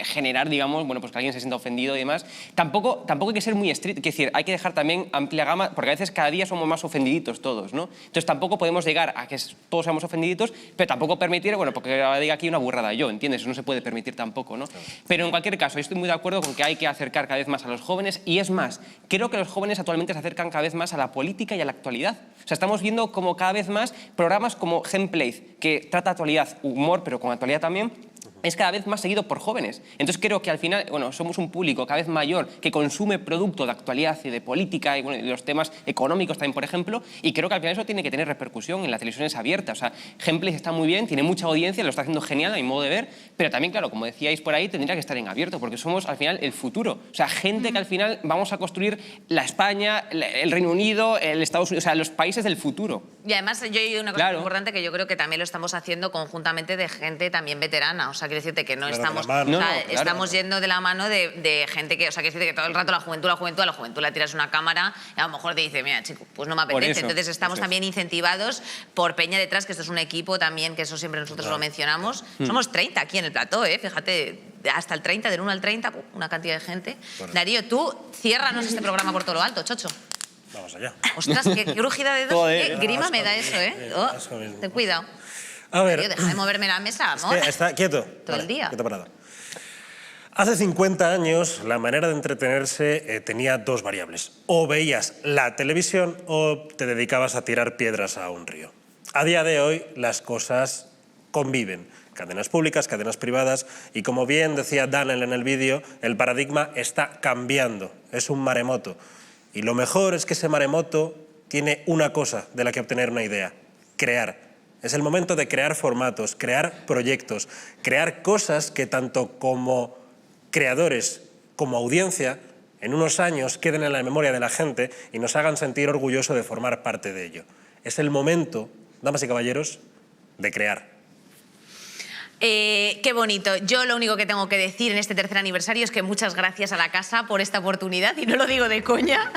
[SPEAKER 9] generar, digamos, bueno, pues que alguien se sienta ofendido y demás. Tampoco hay que ser muy estricto, es decir, hay que dejar también amplia gama, porque a veces cada día somos más ofendiditos todos, ¿no? Entonces tampoco podemos llegar a que todos seamos ofendiditos, pero tampoco permitir, bueno, porque ahora diga aquí una burrada yo, ¿entiendes? Eso no se puede permitir tampoco, ¿no? Claro. Pero en cualquier caso, yo estoy muy de acuerdo con que hay que acercar cada vez más a los jóvenes, y es más, creo que los jóvenes actualmente se acercan cada vez más a la política y a la actualidad. O sea, estamos viendo como cada vez más programas como Gameplay, que trata actualidad, humor, pero con actualidad también, es cada vez más seguido por jóvenes. Entonces creo que al final, bueno, somos un público cada vez mayor que consume producto de actualidad y de política y, bueno, de los temas económicos también, por ejemplo, y creo que al final eso tiene que tener repercusión en las televisiones abiertas. O sea, Gameplay está muy bien, tiene mucha audiencia, lo está haciendo genial a mi modo de ver, pero también, claro, como decíais por ahí, tendría que estar en abierto, porque somos al final el futuro. O sea, gente que al final vamos a construir la España, el Reino Unido, el Estados Unidos, o sea, los países del futuro.
[SPEAKER 1] Y además yo he oído una cosa muy importante que yo creo que también lo estamos haciendo conjuntamente de gente también veterana. O sea, quiero decirte que no estamos... estamos yendo de la mano de gente que... O sea, quiero decirte que todo el rato a la juventud la tiras una cámara y a lo mejor te dice, mira, chico, pues no me apetece. Entonces estamos también incentivados por Peña detrás, que esto es un equipo también, que eso siempre nosotros lo mencionamos. Somos 30 aquí en el plató, fíjate, hasta el 30, del 1 al 30, una cantidad de gente. Darío, tú ciérranos este programa por todo lo alto, chocho.
[SPEAKER 2] Vamos allá.
[SPEAKER 1] Ostras, qué crujida de dedos. Qué grima me da eso, ten cuidado.
[SPEAKER 2] A ver.
[SPEAKER 1] Darío, deja de moverme la mesa, amor.
[SPEAKER 2] Está quieto.
[SPEAKER 1] Todo el día.
[SPEAKER 2] Quieto parado. Hace 50 años, la manera de entretenerse tenía dos variables. O veías la televisión o te dedicabas a tirar piedras a un río. A día de hoy, las cosas conviven. Cadenas públicas, cadenas privadas, y como bien decía Daniel en el vídeo, el paradigma está cambiando. Es un maremoto. Y lo mejor es que ese maremoto tiene una cosa de la que obtener una idea: crear. Es el momento de crear formatos, crear proyectos, crear cosas que tanto como creadores como audiencia en unos años queden en la memoria de la gente y nos hagan sentir orgullosos de formar parte de ello. Es el momento, damas y caballeros, de crear.
[SPEAKER 1] Qué bonito. Yo lo único que tengo que decir en este tercer aniversario es que muchas gracias a la casa por esta oportunidad, y no lo digo de coña,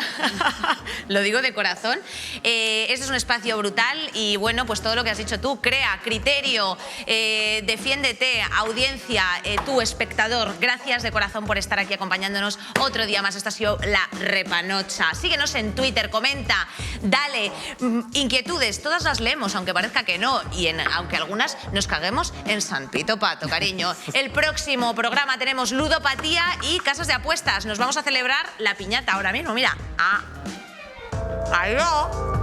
[SPEAKER 1] lo digo de corazón. Este es un espacio brutal y bueno, pues todo lo que has dicho tú, crea, criterio, defiéndete, audiencia, tú espectador, gracias de corazón por estar aquí acompañándonos otro día más. Esta ha sido La Repanocha. Síguenos en Twitter, comenta, dale, inquietudes, todas las leemos, aunque parezca que no, y aunque algunas nos caguemos en San Pito Pato, cariño. El próximo programa tenemos ludopatía y casas de apuestas. Nos vamos a celebrar la piñata ahora mismo, mira. Adiós.